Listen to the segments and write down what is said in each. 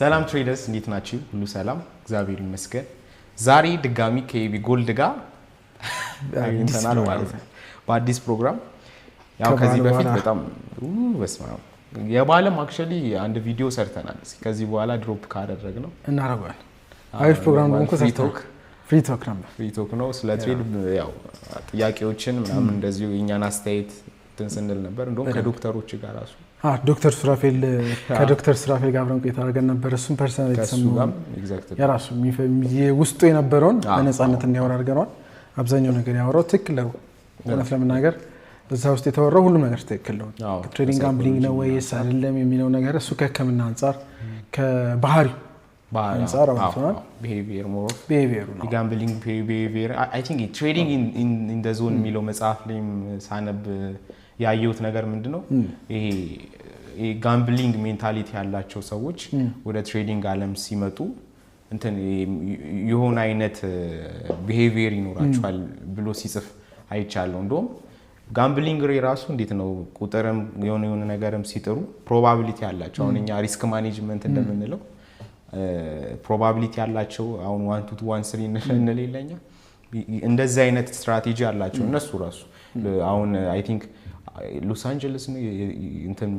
ሰላም ትሬደርስ እንዴት ናችሁ? ሁሉ ሰላም እግዚአብሔር ይመስገን። ዛሬ ድጋሚ ከኤቢ ጎልድ ጋር እንተናል ማለት ነው በአዲስ ፕሮግራም። ያው ከዚህ በፊት በጣም በስማው የባለም አክቹአሊ አንድ ቪዲዮ ሰርተናል። ከዚህ በኋላ ድሮፕ ካደረግ ነው እናረጋለን። አሪፍ ፕሮግራም ነው። ፍሪ ቶክ ነው። ስለ ትሬድ ያው ጥያቄዎችን ምናምን እንደዚሁ የኛን አስተያየት ስንል ነበር። እንደውም ከዶክተሮች ጋር ራሱ ዶክተር ሱራፌል ከዶክተር ሱራፌል ጋር አብረን ቆይታ አድርገን ነበር። እሱም ፐርሰናል የተሰማው የራሱ ውስጡ የነበረውን በነፃነት እንዲያወራ አድርገናል። አብዛኛው ነገር ያወራው ትክክል ነው። እውነት ለመናገር በዛ ውስጥ የተወራው ሁሉም ነገር ትክክል ነው። ትሬዲንግ ጋምብሊንግ ነው ወይስ አይደለም የሚለው ነገር እሱ ከሕክምና አንፃር ከባህሪ አንፃር አውጥቷል። ቢሄቪየር ነው ጋምብሊንግ ቢሄቪየር አይ ቲንክ ትሬዲንግ ኢን ዘ ዞን የሚለው መጽሐፍ ላይም ሳነብ ያየሁት ነገር ምንድነው ይሄ ጋምብሊንግ ሜንታሊቲ ያላቸው ሰዎች ወደ ትሬዲንግ ዓለም ሲመጡ እንትን የሆነ አይነት ቢሄቪየር ይኖራቸዋል ብሎ ሲጽፍ አይቻለሁ። እንደውም ጋምብሊንግ ራሱ እንዴት ነው ቁጥርም የሆነ ነገርም ሲጥሩ ፕሮባቢሊቲ ያላቸው አሁን እኛ ሪስክ ማኔጅመንት እንደምንለው ፕሮባቢሊቲ ያላቸው አሁን 1 2 1 3 እንለኛ እንደዚህ አይነት ስትራቴጂ ያላቸው እነሱ ራሱ አሁን አይ ቲንክ ሎስ አንጀለስ ነው እንትን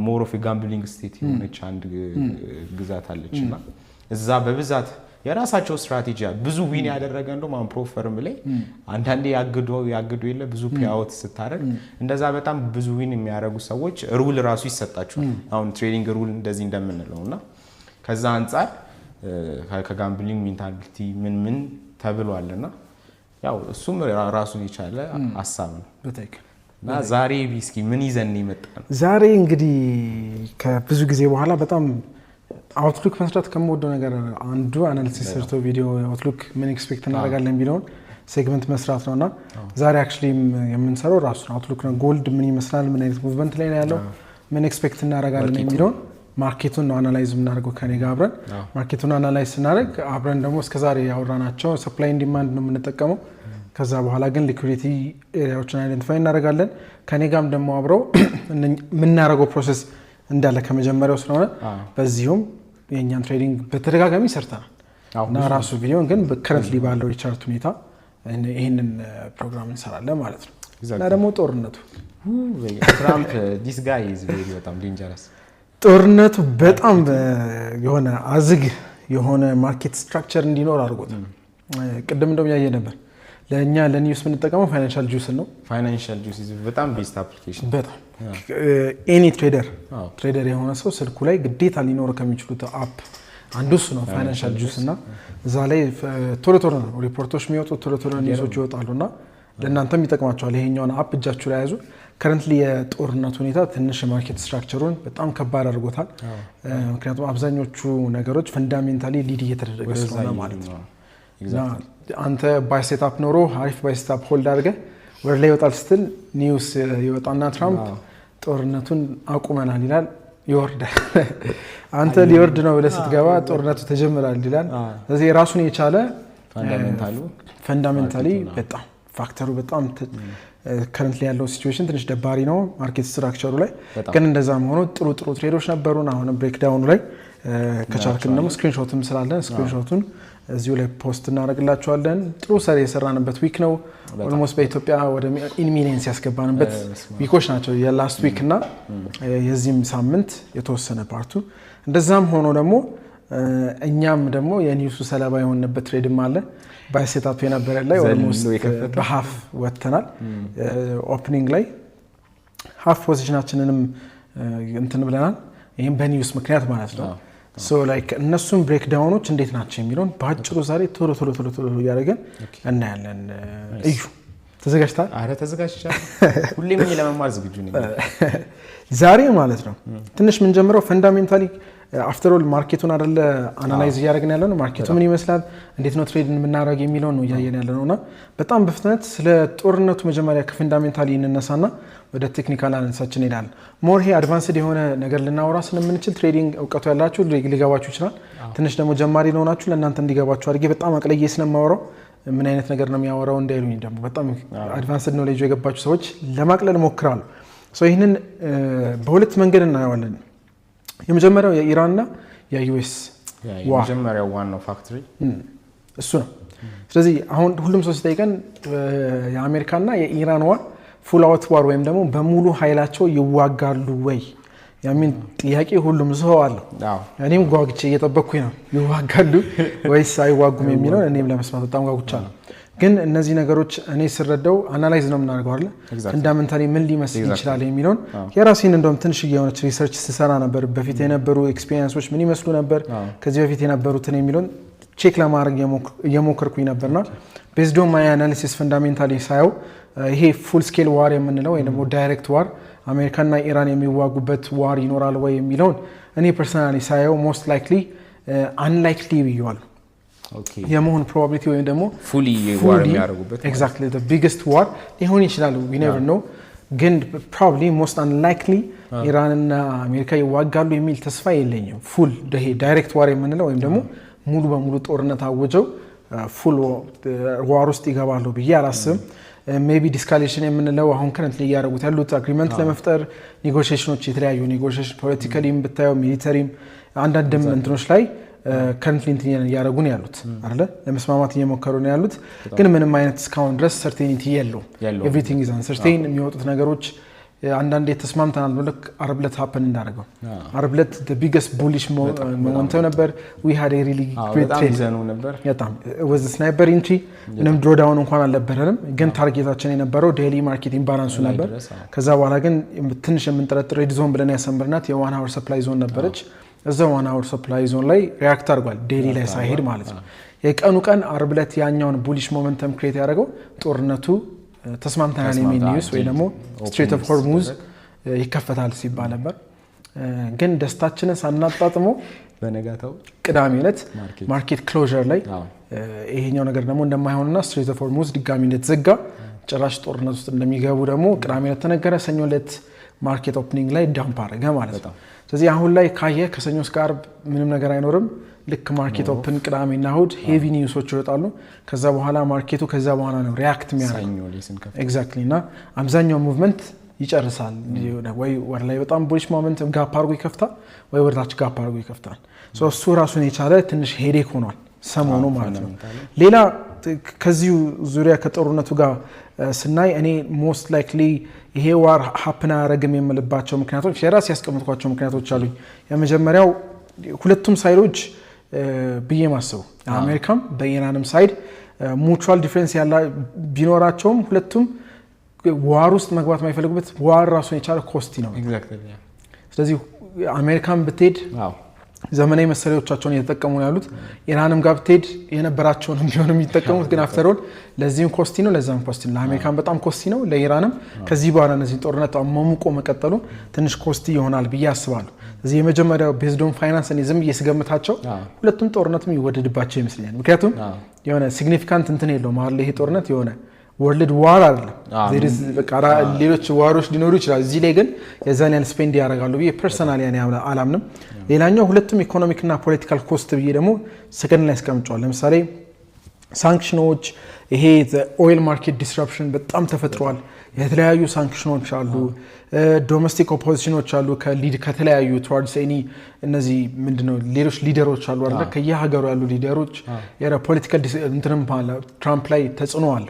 ሞር ኦፍ ጋምብሊንግ ስቴት የሆነች አንድ ግዛት አለችና እዛ በብዛት የራሳቸው ስትራቴጂ ብዙ ዊን ያደረገ እንደውም አሁን ፕሮፈርም ላይ አንዳንዴ ያግዱ የለ ብዙ ፔአውት ስታደርግ እንደዛ በጣም ብዙ ዊን የሚያደርጉ ሰዎች ሩል ራሱ ይሰጣቸዋል። አሁን ትሬዲንግ ሩል እንደዚህ እንደምንለውና ከዛ አንፃር ከጋምብሊንግ ሜንታሊቲ ምን ተብሏልና ያው እሱም ራሱን የቻለ ሐሳብ ነው በትክክል። እና ዛሬ ቢስኪ ምን ይዘን ይመጣል? ዛሬ እንግዲህ ከብዙ ጊዜ በኋላ በጣም አውትሉክ መስራት ከመወደው ነገር አንዱ አናሊሲስ ሰርቶ ቪዲዮ አውትሉክ ምን ኤክስፔክት እናደርጋለን ቢለውን ሴግመንት መስራት ነውና ዛሬ አክቹሊ የምንሰራው ራሱ አውትሉክ ነው። ጎልድ ምን ይመስላል፣ ምን አይነት ሙቭመንት ላይ ነው ያለው፣ ምን ኤክስፔክት እናደርጋለን የሚለውን ማርኬቱን ነው አናላይዝ የምናደርገው ከኔ ጋር አብረን ማርኬቱን አናላይዝ ስናደርግ አብረን ደግሞ እስከዛሬ ያወራናቸው ሰፕላይ ኤንድ ዲማንድ ነው የምንጠቀመው። ከዛ በኋላ ግን ሊኩዊዲቲ ኤሪያዎችን አይደንቲፋይ እናደርጋለን። ከኔ ጋርም ደግሞ አብረው የምናደርገው ፕሮሰስ እንዳለ ከመጀመሪያው ስለሆነ በዚሁም የእኛን ትሬዲንግ በተደጋጋሚ ሰርተናል እና ራሱ ቪዲዮን ግን ከረንትሊ ባለው የቻርት ሁኔታ ይህንን ፕሮግራም እንሰራለን ማለት ነው። እና ደግሞ ጦርነቱ ትራምፕ ዲስ ጋይ ኢዝ ቬሪ በጣም ዴንጀረስ ጦርነቱ በጣም የሆነ አዝግ የሆነ ማርኬት ስትራክቸር እንዲኖር አድርጎታል። ቅድም እንደውም ያየ ነበር ለኛ ለኒውስ የምንጠቀመው ፋይናንሻል ጁስ ነው። ፋይናንሻል ጁስ በጣም ቤስት አፕሊኬሽን በጣም ኤኒ ትሬደር የሆነ ሰው ስልኩ ላይ ግዴታ ሊኖረው ከሚችሉት አፕ አንዱ እሱ ነው ፋይናንሻል ጁስ። እና እዛ ላይ ቶሎ ነው ሪፖርቶች የሚወጡት ቶሎ ኒውሶች ይወጣሉና ለእናንተም ይጠቅማቸዋል። ይሄኛውን አፕ እጃችሁ ላይ ያዙ። ከረንትሊ የጦርነት ሁኔታ ትንሽ ማርኬት ስትራክቸሩን በጣም ከባድ አድርጎታል። ምክንያቱም አብዛኞቹ ነገሮች ፈንዳሜንታሊ ሊድ እየተደረገ ስለሆነ ማለት ነው። አንተ ባይ ሴትአፕ ኖሮ አሪፍ ባይ ሴትአፕ ሆልድ አድርገህ ወደ ላይ ይወጣል ስትል ኒውስ ይወጣና ትራምፕ ጦርነቱን አቁመናል ይላል፣ ይወርዳል። አንተ ሊወርድ ነው ብለህ ስትገባ ጦርነቱ ተጀምሯል ይላል። ስለዚህ ራሱን የቻለ ፈንዳሜንታሊ በጣም ፋክተሩ በጣም ከረንትሊ ያለው ሲቹዌሽን ትንሽ ደባሪ ነው ማርኬት ስትራክቸሩ ላይ። ግን እንደዛም ሆኖ ጥሩ ትሬዶች ነበሩን። አሁን ብሬክዳውኑ ላይ ከቻልክን ደግሞ ስክሪንሾትም ስላለን ስክሪንሾቱን እዚሁ ላይ ፖስት እናደርግላችኋለን። ጥሩ ሰሪ የሰራንበት ዊክ ነው። ኦልሞስት በኢትዮጵያ ወደ ኢን ሚሊየንስ ያስገባንበት ዊኮች ናቸው የላስት ዊክ እና የዚህም ሳምንት የተወሰነ ፓርቱ። እንደዛም ሆኖ ደግሞ እኛም ደግሞ የኒውሱ ሰለባ የሆነበት ትሬድም አለ። ባይ ሴትአፕ የነበረ ላይ ኦልሞስት በሃፍ ወጥተናል። ኦፕኒንግ ላይ ሃፍ ፖዚሽናችንንም እንትን ብለናል። ይህም በኒውስ ምክንያት ማለት ነው። ሶ ላይክ እነሱም ብሬክ ዳውኖች እንዴት ናቸው የሚለውን በአጭሩ ዛሬ ቶሎ እያደረገን እናያለን። እዩ ተዘጋጅታል? አረ ተዘጋጅቻለሁ። ሁሌም ለመማር ዝግጁ ነኝ። ዛሬ ማለት ነው ትንሽ ምን ጀምረው ፈንዳሜንታሊ አፍተር ኦል ማርኬቱን አይደለ አናላይዝ እያደረግን ያለው ነው። ማርኬቱ ምን ይመስላል፣ እንዴት ነው ትሬድ የምናደርግ የሚለውን ነው እያየን ያለ ነውና በጣም በፍጥነት ስለ ጦርነቱ መጀመሪያ ከፈንዳሜንታሊ እንነሳና ወደ ቴክኒካል አናሊሲሳችን እንሄዳለን። ሞር ይሄ አድቫንስድ የሆነ ነገር ልናወራ ስለምንችል ትሬዲንግ እውቀቱ ያላችሁ ሊገባችሁ ይችላል። ትንሽ ደግሞ ጀማሪ ለሆናችሁ ለእናንተ እንዲገባችሁ አድርጌ በጣም አቅለዬ ስለማወራው ምን አይነት ነገር ነው የሚያወራው እንዳይሉኝ ደግሞ በጣም አድቫንስድ ኖሌጅ የገባችሁ ሰዎች ለማቅለል ሞክራለሁ። ይህንን በሁለት መንገድ እናየዋለን። የመጀመሪያው የኢራንና የዩኤስ የመጀመሪያው ዋናው ፋክተሪ እሱ ነው። ስለዚህ አሁን ሁሉም ሰው ሲጠይቀን የአሜሪካና የኢራን ዋር ፉል አውት ዋር ወይም ደግሞ በሙሉ ኃይላቸው ይዋጋሉ ወይ የሚል ጥያቄ ሁሉም ሰው አለው። እኔም ጓጉቼ እየጠበቅኩኝ ነው ይዋጋሉ ወይስ አይዋጉም የሚለውን እኔም ለመስማት በጣም ጓጉቻለሁ። ግን እነዚህ ነገሮች እኔ ስረዳው አናላይዝ ነው የምናደርገው አይደል ፈንዳሜንታሊ ምን ሊመስል ይችላል የሚለውን የራሴን እንደውም ትንሽ የሆነች ሪሰርች ስሰራ ነበር። በፊት የነበሩ ኤክስፒሪየንሶች ምን ይመስሉ ነበር ከዚህ በፊት የነበሩትን የሚለውን ቼክ ለማድረግ እየሞከርኩኝ ነበርና ቤዝድ ኦን ማይ አናሊሲስ ፈንዳሜንታሊ ሳየው ይሄ ፉል ስኬል ዋር የምንለው ወይ ደግሞ ዳይሬክት ዋር አሜሪካና ኢራን የሚዋጉበት ዋር ይኖራል ወይ የሚለውን እኔ ፐርሰናሊ ሳየው ሞስት ላይክሊ አንላይክሊ ብየዋለሁ። የመሆን ፕሮባቢሊቲ ወይም ደግሞ ፉሊ ዋር የሚያደርጉበት ኤግዛክትሊ ዘ ቢግስት ዋር ሊሆን ይችላል ዊ ኔቨር ኖ። ግን ፕሮባብሊ ሞስት አንላይክሊ ኢራንና አሜሪካ ይዋጋሉ የሚል ተስፋ የለኝም። ፉል ይሄ ዳይሬክት ዋር የምንለው ወይም ደግሞ ሙሉ በሙሉ ጦርነት አውጀው ፉል ዋር ውስጥ ይገባሉ ብዬ አላስብም። ሜቢ ዲስካሌሽን የምንለው አሁን ከረንትሊ እያደረጉት ያሉት አግሪመንት ለመፍጠር ኔጎሽዬሽኖች የተለያዩ ኔጎሽዬሽን ፖለቲካሊም ብታየው ሚሊተሪም አንዳንድም እንትኖች ላይ ከረንትሊ እንትን እያደረጉ ነው ያሉት አይደለ ለመስማማት እየሞከሩ ነው ያሉት። ግን ምንም አይነት እስካሁን ድረስ ሰርቴኒቲ የለውም። ኤቭሪቲንግ ኢዝ አንሰርቴን። የሚወጡት ነገሮች አንዳንዴ ተስማምተናል ብለክ ዓርብ ዕለት ሀፕን እንዳደረገው ዓርብ ዕለት the biggest bullish momentum ነበር። we had a really great trade ነበር በጣም was the sniper entry ምንም ድሮ ዳውን እንኳን አልነበረንም። ግን ታርጌታችን የነበረው ዴይሊ ማርኬቲንግ ባላንሱ ነበር። ከዛ በኋላ ግን ትንሽ የምንጠረጥረው ሬድ ዞን ብለን ያሰምርናት የ1 hour supply zone ነበረች። እዛው 1 hour supply zone ላይ ሪአክት አድርጓል ዴይሊ ላይ ሳይሄድ ማለት ነው። የቀኑ ቀን ዓርብ ዕለት ያኛውን bullish momentum create ያደረገው ጦርነቱ ተስማምተናል የሚል ኒውስ ወይ ደግሞ ስትሬት ኦፍ ሆርሙዝ ይከፈታል ሲባል ነበር። ግን ደስታችንን ሳናጣጥመው በነጋታው ቅዳሜ ዕለት ማርኬት ክሎዥር ላይ ይሄኛው ነገር ደግሞ እንደማይሆንና ስትሬት ኦፍ ሆርሙዝ ድጋሚ እንደተዘጋ ጭራሽ ጦርነት ውስጥ እንደሚገቡ ደግሞ ቅዳሜ ዕለት ተነገረ። ሰኞ ዕለት ማርኬት ኦፕኒንግ ላይ ዳምፕ አደረገ ማለት ነው። ስለዚህ አሁን ላይ ካየ ከሰኞ እስከ ዓርብ ምንም ነገር አይኖርም። ልክ ማርኬት ኦፕን ቅዳሜና እሁድ ሄቪ ኒውሶች ይወጣሉ። ከዛ በኋላ ማርኬቱ ከዛ በኋላ ነው ሪአክት የሚያደርገው ኤግዛክትሊ እና አብዛኛው ሙቭመንት ይጨርሳል። ወይ ወደ ላይ በጣም ቡሊሽ ሞመንት ጋፕ አድርጎ ይከፍታል ወይ ወደ ታች ጋፕ አድርጎ ይከፍታል። እሱ ራሱን የቻለ ትንሽ ሄዴክ ሆኗል ሰሞኑ ማለት ነው። ሌላ ከዚሁ ዙሪያ ከጦርነቱ ጋር ስናይ እኔ ሞስት ላይክሊ ይሄ ዋር ሀፕን አያደርግም የምልባቸው ምክንያቶች የራስ ያስቀምጥኳቸው ምክንያቶች አሉኝ። የመጀመሪያው ሁለቱም ሳይዶች ብዬ ማስበው አሜሪካም በኢራንም ሳይድ ሙቹዋል ዲፈረንስ ያላ ቢኖራቸውም ሁለቱም ዋር ውስጥ መግባት የማይፈልጉበት ዋር ራሱን የቻለ ኮስቲ ነው። ስለዚህ አሜሪካም ብትሄድ ዘመናዊ መሳሪያዎቻቸውን እየተጠቀሙ ነው ያሉት። ኢራንም ጋር ብትሄድ የነበራቸውን ቢሆን የሚጠቀሙት ግን አፍተር ኦል ለዚህም ኮስቲ ነው ለዛም ኮስቲ ነው። ለአሜሪካም በጣም ኮስቲ ነው፣ ለኢራንም ከዚህ በኋላ እነዚህ ጦርነት አሟሙቆ መቀጠሉ ትንሽ ኮስቲ ይሆናል ብዬ አስባለሁ። ስለዚህ የመጀመሪያው ቤዝድ ኦን ፋይናንስ እኔ ዝም እየስገምታቸው ሁለቱም ጦርነትም ይወደድባቸው ይመስለኛል። ምክንያቱም የሆነ ሲግኒፊካንት እንትን የለውም አይደል ይሄ ጦርነት የሆነ ወርልድ ዋር አይደለም። ሌሎች ዋሮች ሊኖሩ ይችላል። እዚህ ላይ ግን የዛን ያህል ስፔንድ ያደርጋሉ ብዬ ፐርሰናሊ አላምንም። ሌላኛው ሁለቱም ኢኮኖሚክና ፖለቲካል ኮስት ብዬ ደግሞ ሰከንድ ላይ አስቀምጨዋል። ለምሳሌ ሳንክሽኖች፣ ይሄ ኦይል ማርኬት ዲስራፕሽን በጣም ተፈጥሯል። የተለያዩ ሳንክሽኖች አሉ፣ ዶሜስቲክ ኦፖዚሽኖች አሉ ከተለያዩ ቱዋርድስ ኤኒ እነዚህ ምንድነው ሌሎች ሊደሮች አሉ አይደል ከየሀገሩ ያሉ ሊደሮች የፖለቲካል እንትንም ትራምፕ ላይ ተጽዕኖ አለ።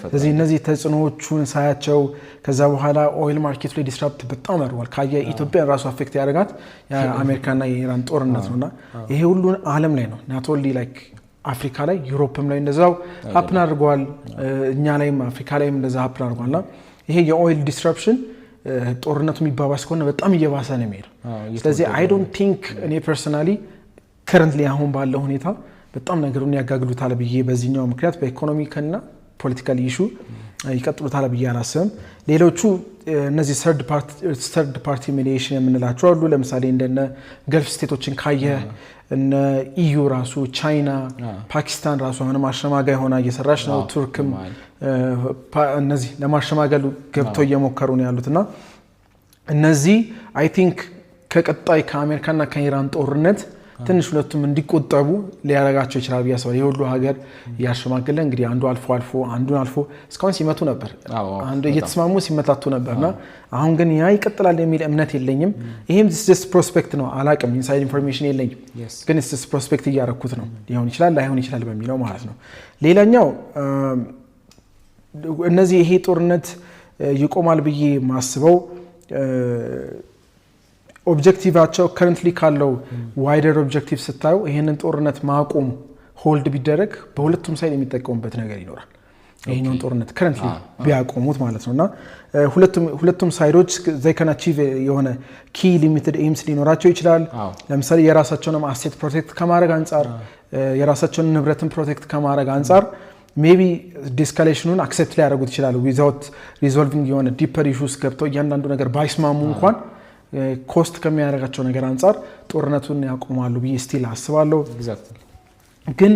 ስለዚህ እነዚህ ተጽዕኖዎቹን ሳያቸው ከዛ በኋላ ኦይል ማርኬት ላይ ዲስራፕት በጣም አድርጓል። ካየ ኢትዮጵያን ራሱ አፌክት ያደርጋት የአሜሪካና የኢራን ጦርነት ነውና ይሄ ሁሉ ዓለም ላይ ነው ናት ኦንሊ ላይክ አፍሪካ ላይ ዩሮፕም ላይ እንደዛው ሀፕን አድርጓል። እኛ ላይም አፍሪካ ላይም እንደዛ ሀፕን አድርጓልና ይሄ የኦይል ዲስራፕሽን ጦርነቱ የሚባባስ ከሆነ በጣም እየባሰ ነው የሚሄደው። ስለዚህ አይ ዶንት ቲንክ እኔ ፐርሰናሊ ከረንትሊ አሁን ባለው ሁኔታ በጣም ነገሩን ያጋግሉታል ብዬ በዚህኛው ምክንያት በኢኮኖሚክና ፖለቲካል ኢሹ ይቀጥሉታል ብዬ አላስብም። ሌሎቹ እነዚህ ሰርድ ፓርቲ ሜዲዬሽን የምንላቸው አሉ። ለምሳሌ እንደነ ገልፍ ስቴቶችን ካየ እነ ኢዩ ራሱ ቻይና፣ ፓኪስታን ራሱ አሁንም አሸማጋይ ሆና እየሰራች ነው። ቱርክም እነዚህ ለማሸማገሉ ገብተው እየሞከሩ ነው ያሉትና እነዚህ አይ ቲንክ ከቀጣይ ከአሜሪካና ከኢራን ጦርነት ትንሽ ሁለቱም እንዲቆጠቡ ሊያረጋቸው ይችላል ብያስባለሁ። የሁሉ ሀገር ያሸማገለ እንግዲህ አንዱ አንዱን አልፎ እስካሁን ሲመቱ ነበር፣ አንዱ እየተስማሙ ሲመታቱ ነበርና አሁን ግን ያ ይቀጥላል የሚል እምነት የለኝም። ይሄም ጀስት ፕሮስፔክት ነው፣ አላቅም፣ ኢንሳይድ ኢንፎርሜሽን የለኝም፣ ግን ጀስት ፕሮስፔክት እያረኩት ነው። ሊሆን ይችላል ላይሆን ይችላል በሚለው ማለት ነው። ሌላኛው እነዚህ ይሄ ጦርነት ይቆማል ብዬ ማስበው ኦብጀክቲቫቸው ከረንትሊ ካለው ዋይደር ኦብጀክቲቭ ስታዩ ይሄንን ጦርነት ማቆም ሆልድ ቢደረግ በሁለቱም ሳይድ የሚጠቀሙበት ነገር ይኖራል። ይሄኛውን ጦርነት ከረንትሊ ቢያቆሙት ማለት ነውና ሁለቱም ሳይዶች they can achieve የሆነ ኪ ሊሚትድ ኤምስ ሊኖራቸው ይችላል። ለምሳሌ የራሳቸውን አሴት ፕሮቴክት ከማድረግ አንፃር፣ የራሳቸውን ንብረትን ፕሮቴክት ከማድረግ አንፃር ሜቢ ዲስካሌሽኑን አክሴፕት ሊያደርጉት ይችላሉ ዊዛውት ሪዞልቪንግ የሆነ ዲፐር ኢሹስ ገብተው እያንዳንዱ ነገር ባይስማሙ እንኳን ኮስት ከሚያደርጋቸው ነገር አንፃር ጦርነቱን ያቆማሉ ብዬ ስቲል አስባለሁ። ግን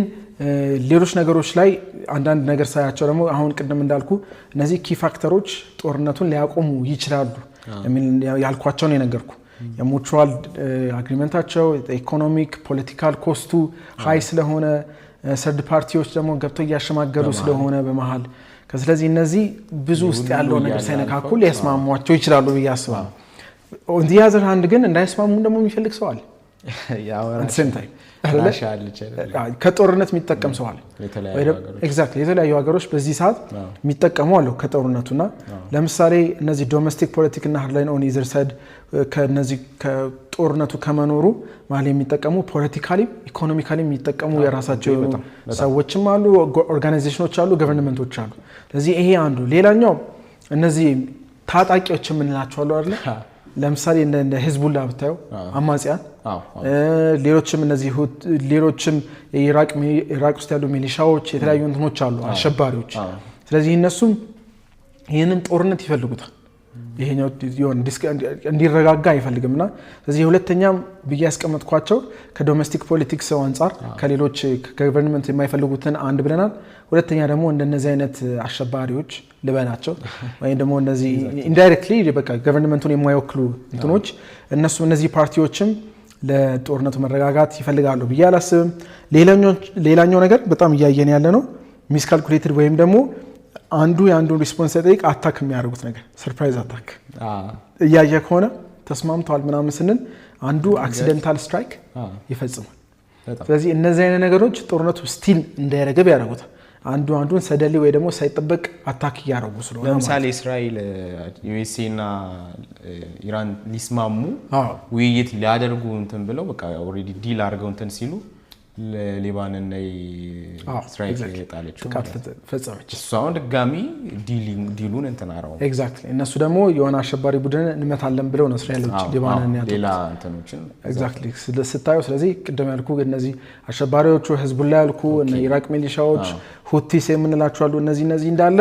ሌሎች ነገሮች ላይ አንዳንድ ነገር ሳያቸው ደግሞ አሁን ቅድም እንዳልኩ እነዚህ ኪ ፋክተሮች ጦርነቱን ሊያቆሙ ይችላሉ ያልኳቸውን የነገርኩ የሙቹዋል አግሪመንታቸው ኢኮኖሚክ ፖለቲካል ኮስቱ ሃይ ስለሆነ ሰርድ ፓርቲዎች ደግሞ ገብተው እያሸማገሉ ስለሆነ በመሃል ስለዚህ እነዚህ ብዙ ውስጥ ያለው ነገር ሳይነካኩ ሊያስማሟቸው ይችላሉ ብዬ አስባለሁ። እንዲህ ያዘር አንድ ግን እንዳይስማሙም ደግሞ የሚፈልግ ሰው አለ። ከጦርነት የሚጠቀም ሰው አለ። ኤግዛክትሊ የተለያዩ ሀገሮች በዚህ ሰዓት የሚጠቀሙ አለው ከጦርነቱና ለምሳሌ እነዚህ ዶሜስቲክ ፖለቲክ እና ሃርድላይን ኦን ኢዘር ሳይድ ከነዚህ ከጦርነቱ ከመኖሩ ማለት የሚጠቀሙ ፖለቲካሊ ኢኮኖሚካሊ የሚጠቀሙ የራሳቸው ሰዎችም አሉ፣ ኦርጋናይዜሽኖች አሉ፣ ገቨርንመንቶች አሉ። ስለዚህ ይሄ አንዱ። ሌላኛው እነዚህ ታጣቂዎች የምንላቸው አሉ አይደል? ለምሳሌ እንደ ሂዝቡላ ብታዩ አማጺያን፣ ሌሎችም እነዚህ ሌሎችም ኢራቅ ውስጥ ያሉ ሚሊሻዎች የተለያዩ እንትኖች አሉ አሸባሪዎች። ስለዚህ እነሱም ይህንን ጦርነት ይፈልጉታል። ይሄኛው እንዲረጋጋ አይፈልግምና ስለዚህ ሁለተኛም ብዬ ያስቀመጥኳቸው ከዶሜስቲክ ፖለቲክስ አንፃር ከሌሎች ከገቨርንመንት የማይፈልጉትን አንድ ብለናል። ሁለተኛ ደግሞ እንደነዚህ አይነት አሸባሪዎች ልበናቸው ወይም ደግሞ እነዚህ ኢንዳይሬክትሊ በቃ ገቨርንመንቱን የማይወክሉ እንትኖች እነሱ እነዚህ ፓርቲዎችም ለጦርነቱ መረጋጋት ይፈልጋሉ ብዬ አላስብም። ሌላኛው ነገር በጣም እያየን ያለ ነው ሚስካልኩሌትድ ወይም ደግሞ አንዱ የአንዱን ሪስፖንስ ጠይቅ አታክ የሚያደርጉት ነገር ሰርፕራይዝ አታክ እያየ ከሆነ ተስማምተዋል ምናምን ስንል አንዱ አክሲደንታል ስትራይክ ይፈጽማል። ስለዚህ እነዚህ አይነት ነገሮች ጦርነቱ ስቲል እንዳይረገብ ያደርጉታል። አንዱን ሰደሊ ወይ ደግሞ ሳይጠበቅ አታክ እያደረጉ ስለሆነ ለምሳሌ እስራኤል ዩኤስኤ እና ኢራን ሊስማሙ ውይይት ሊያደርጉ እንትን ብለው በቃ ኦሬዲ ዲል አድርገው እንትን ሲሉ ለሊባኖን ላይ ስትራይክ የጣለችው ፈጸመች። እሷን ድጋሚ ዲሉን እንትን አረው ኤግዛክትሊ እነሱ ደግሞ የሆነ አሸባሪ ቡድን እንመታለን ብለው ነው እስራኤሎች ሊባኖን ያሉት ሌላ እንትኖችን ኤግዛክትሊ ስታዩ። ስለዚህ ቅድም ያልኩ እነዚህ አሸባሪዎቹ ህዝቡላ ያልኩ እና ኢራቅ ሚሊሻዎች ሁቲስ የምንላቸው አሉ። እነዚህ እንዳለ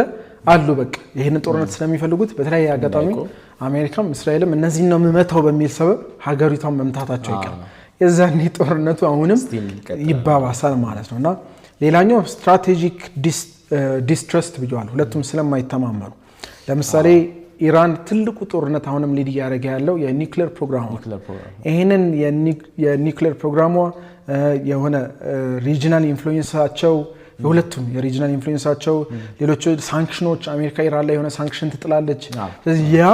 አሉ። በቃ ይሄንን ጦርነት ስለሚፈልጉት በተለያየ አጋጣሚ አሜሪካም እስራኤልም እነዚህ ነው መመታው በሚል ሰበብ ሀገሪቷን መምታታቸው ይቀር የዛኔ ጦርነቱ አሁንም ይባባሳል ማለት ነውና ሌላኛው ስትራቴጂክ ዲስትረስት ብየዋል። ሁለቱም ስለማይተማመኑ ለምሳሌ ኢራን ትልቁ ጦርነት አሁንም ሊድ ያደረገ ያለው የኒውክሌር ፕሮግራም ይሄንን የኒውክሌር ፕሮግራሟ የሆነ ሪጂናል ኢንፍሉዌንሳቸው የሁለቱም የሪጂናል ኢንፍሉዌንሳቸው ሌሎች ሳንክሽኖች አሜሪካ ኢራን ላይ የሆነ ሳንክሽን ትጥላለች። ስለዚህ ያ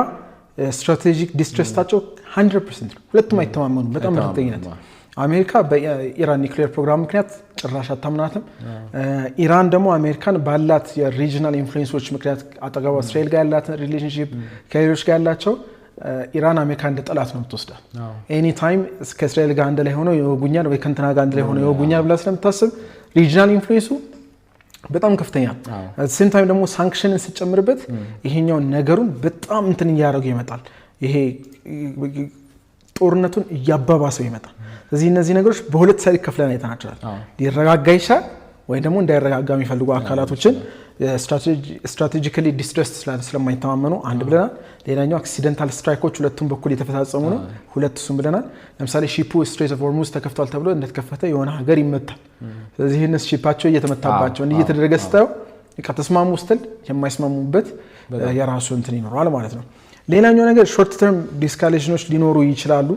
ስትራቴጂክ ዲስትረስታቸው 100% ነው። ሁለቱም አይተማመኑ በጣም በእርግጠኝነት። አሜሪካ በኢራን ኒውክሌር ፕሮግራም ምክንያት ጭራሽ አታምናትም። ኢራን ደግሞ አሜሪካን ባላት የሪጂናል ኢንፍሉዌንሶች ምክንያት አጠገቧ እስራኤል ጋር ያላት ሪሌሽንሺፕ ከሌሎች ጋር ያላቸው ኢራን አሜሪካ እንደ ጠላት ነው የምትወስደው። ኤኒ ታይም ከእስራኤል ጋር አንድ ላይ ሆነው የወጉኛል ወይ ከእንትና ጋር አንድ ላይ ሆነው የወጉኛል ብላ ስለምታስብ ሪጂናል ኢንፍሉዌንሱ በጣም ከፍተኛ ሴም ታይም ደግሞ ሳንክሽንን ስጨምርበት ይሄኛውን ነገሩን በጣም እንትን እያደረገው ይመጣል። ይሄ ጦርነቱን እያባባሰው ይመጣል። ስለዚህ እነዚህ ነገሮች በሁለት ሳይድ ከፍለን አይተናቸዋል። ሊረጋጋ ይችላል ወይ ደግሞ እንዳይረጋጋ የሚፈልጉ አካላቶችን ስትራቴጂካሊ ዲስትረስድ ስለማይተማመኑ አንድ ብለናል። ሌላኛው አክሲደንታል ስትራይኮች ሁለቱም በኩል የተፈጻጸሙ ነው ሁለት እሱም ብለናል። ለምሳሌ ሺፑ ስትሬት ኦፍ ሆርሙዝ ተከፍቷል ተብሎ እንደተከፈተ የሆነ ሀገር ይመታል። ስለዚህ እነሱ ሺፓቸው እየተመታባቸው እንዲህ እየተደረገ ስታዩ ተስማሙ ስትል የማይስማሙበት የራሱ እንትን ይኖራል ማለት ነው። ሌላኛው ነገር ሾርት ተርም ዲስካሌሽኖች ሊኖሩ ይችላሉ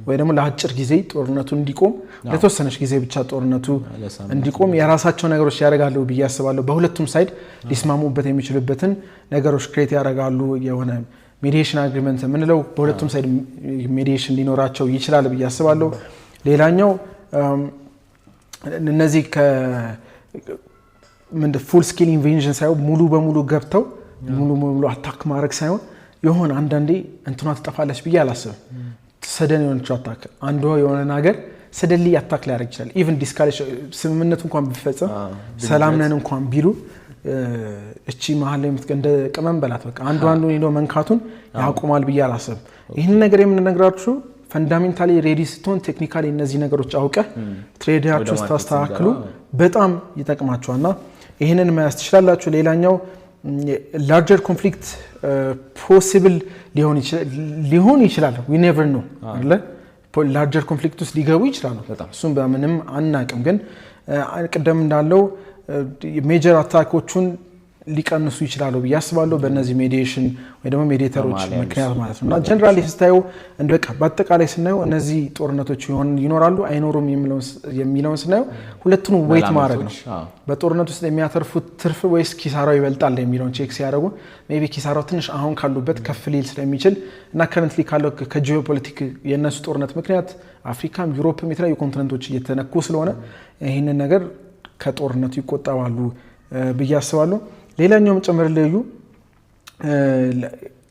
ወይ ደግሞ ለአጭር ጊዜ ጦርነቱ እንዲቆም ለተወሰነች ጊዜ ብቻ ጦርነቱ እንዲቆም የራሳቸው ነገሮች ያደርጋሉ ብዬ አስባለሁ። በሁለቱም ሳይድ ሊስማሙበት የሚችሉበትን ነገሮች ክሬት ያደርጋሉ። የሆነ ሜዲዬሽን አግሪመንት የምንለው በሁለቱም ሳይድ ሜዲዬሽን ሊኖራቸው ይችላል ብዬ አስባለሁ። ሌላኛው እነዚህ ፉል ስኬል ኢንቬንዥን ሳይሆን ሙሉ በሙሉ ገብተው ሙሉ በሙሉ አታክ ማድረግ ሳይሆን የሆነ አንዳንዴ እንትኗ ትጠፋለች ብዬ አላስብም። ሰደን የሆነች አታክ አንዷ የሆነ ነገር ሰደንሊ አታክ ሊያደርግ ይችላል። ኢቭን ዲስካሌሽን ስምምነቱ እንኳን ቢፈጸም ሰላም ነን እንኳን ቢሉ እቺ መሀል ላይ እንደ ቅመም በላት በቃ አንዱን ሄዶ መንካቱን ያቆማል ብዬ አላስብም። ይህን ነገር የምንነግራችሁ ፈንዳሜንታሊ ሬዲ ስትሆን ቴክኒካሊ እነዚህ ነገሮች አውቀህ ትሬዳችሁ ስታስተካክሉ በጣም ይጠቅማችኋልና ይህንን መያዝ ትችላላችሁ። ሌላኛው ላርጀር ኮንፍሊክት ፖሲብል ሊሆን ይችላል። ዊ ኔቨር ኖ አይደለ? ላርጀር ኮንፍሊክት ውስጥ ሊገቡ ይችላሉ። እሱም በምንም አናቅም። ግን ቅደም እንዳለው ሜጀር አታኮቹን ሊቀንሱ ይችላሉ ብዬ አስባለሁ በእነዚህ ሜዲዬሽን ወይ ደግሞ ሜዲዬተሮች ምክንያት ማለት ነው። እና ጀነራሊ ስታየው እንደቃ በአጠቃላይ ስናየው እነዚህ ጦርነቶች ይኖራሉ አይኖሩም የሚለውን ስናየው ሁለቱን ዌይት ማድረግ ነው። በጦርነት ውስጥ የሚያተርፉት ትርፍ ወይስ ኪሳራው ይበልጣል የሚለውን ቼክ ሲያደርጉ ሜቢ ኪሳራው ትንሽ አሁን ካሉበት ከፍ ሊል ስለሚችል እና ከረንትሊ ካለው ከጂኦፖለቲክ የነሱ ጦርነት ምክንያት አፍሪካም ዩሮፕም የተለያዩ ኮንቲኔንቶች እየተነኩ ስለሆነ ይህንን ነገር ከጦርነቱ ይቆጠባሉ ብዬ አስባለሁ። ሌላኛውም ጨምር ለዩ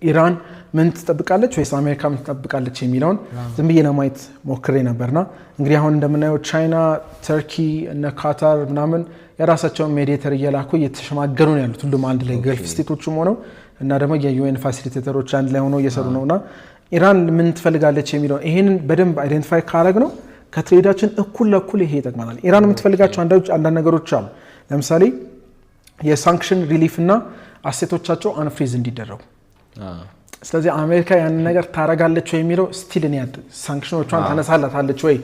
ኢራን ምን ትጠብቃለች ወይስ አሜሪካ ምን ትጠብቃለች የሚለውን ዝም ብዬ ለማየት ሞክሬ ነበርና እንግዲህ አሁን እንደምናየው ቻይና፣ ተርኪ እና ካታር ምናምን የራሳቸውን ሜዲዬተር እየላኩ እየተሸማገሉ ነው ያሉት ሁሉም አንድ ላይ ገልፍ ስቴቶችም ሆነው እና ደግሞ የዩኤን ፋሲሊቴተሮች አንድ ላይ ሆነው እየሰሩ ነውና ኢራን ምን ትፈልጋለች የሚለው ይሄንን በደንብ አይደንቲፋይ ካረግ ነው ከትሬዳችን እኩል ለእኩል ይሄ ይጠቅማናል። ኢራን የምትፈልጋቸው አንዳንድ ነገሮች አሉ። ለምሳሌ የሳንክሽን ሪሊፍ እና አሴቶቻቸው አንፍሪዝ እንዲደረጉ። ስለዚህ አሜሪካ ያንን ነገር ታረጋለች ወይ የሚለው ስቲል እኔ ሳንክሽኖቿን ታነሳላታለች ወይ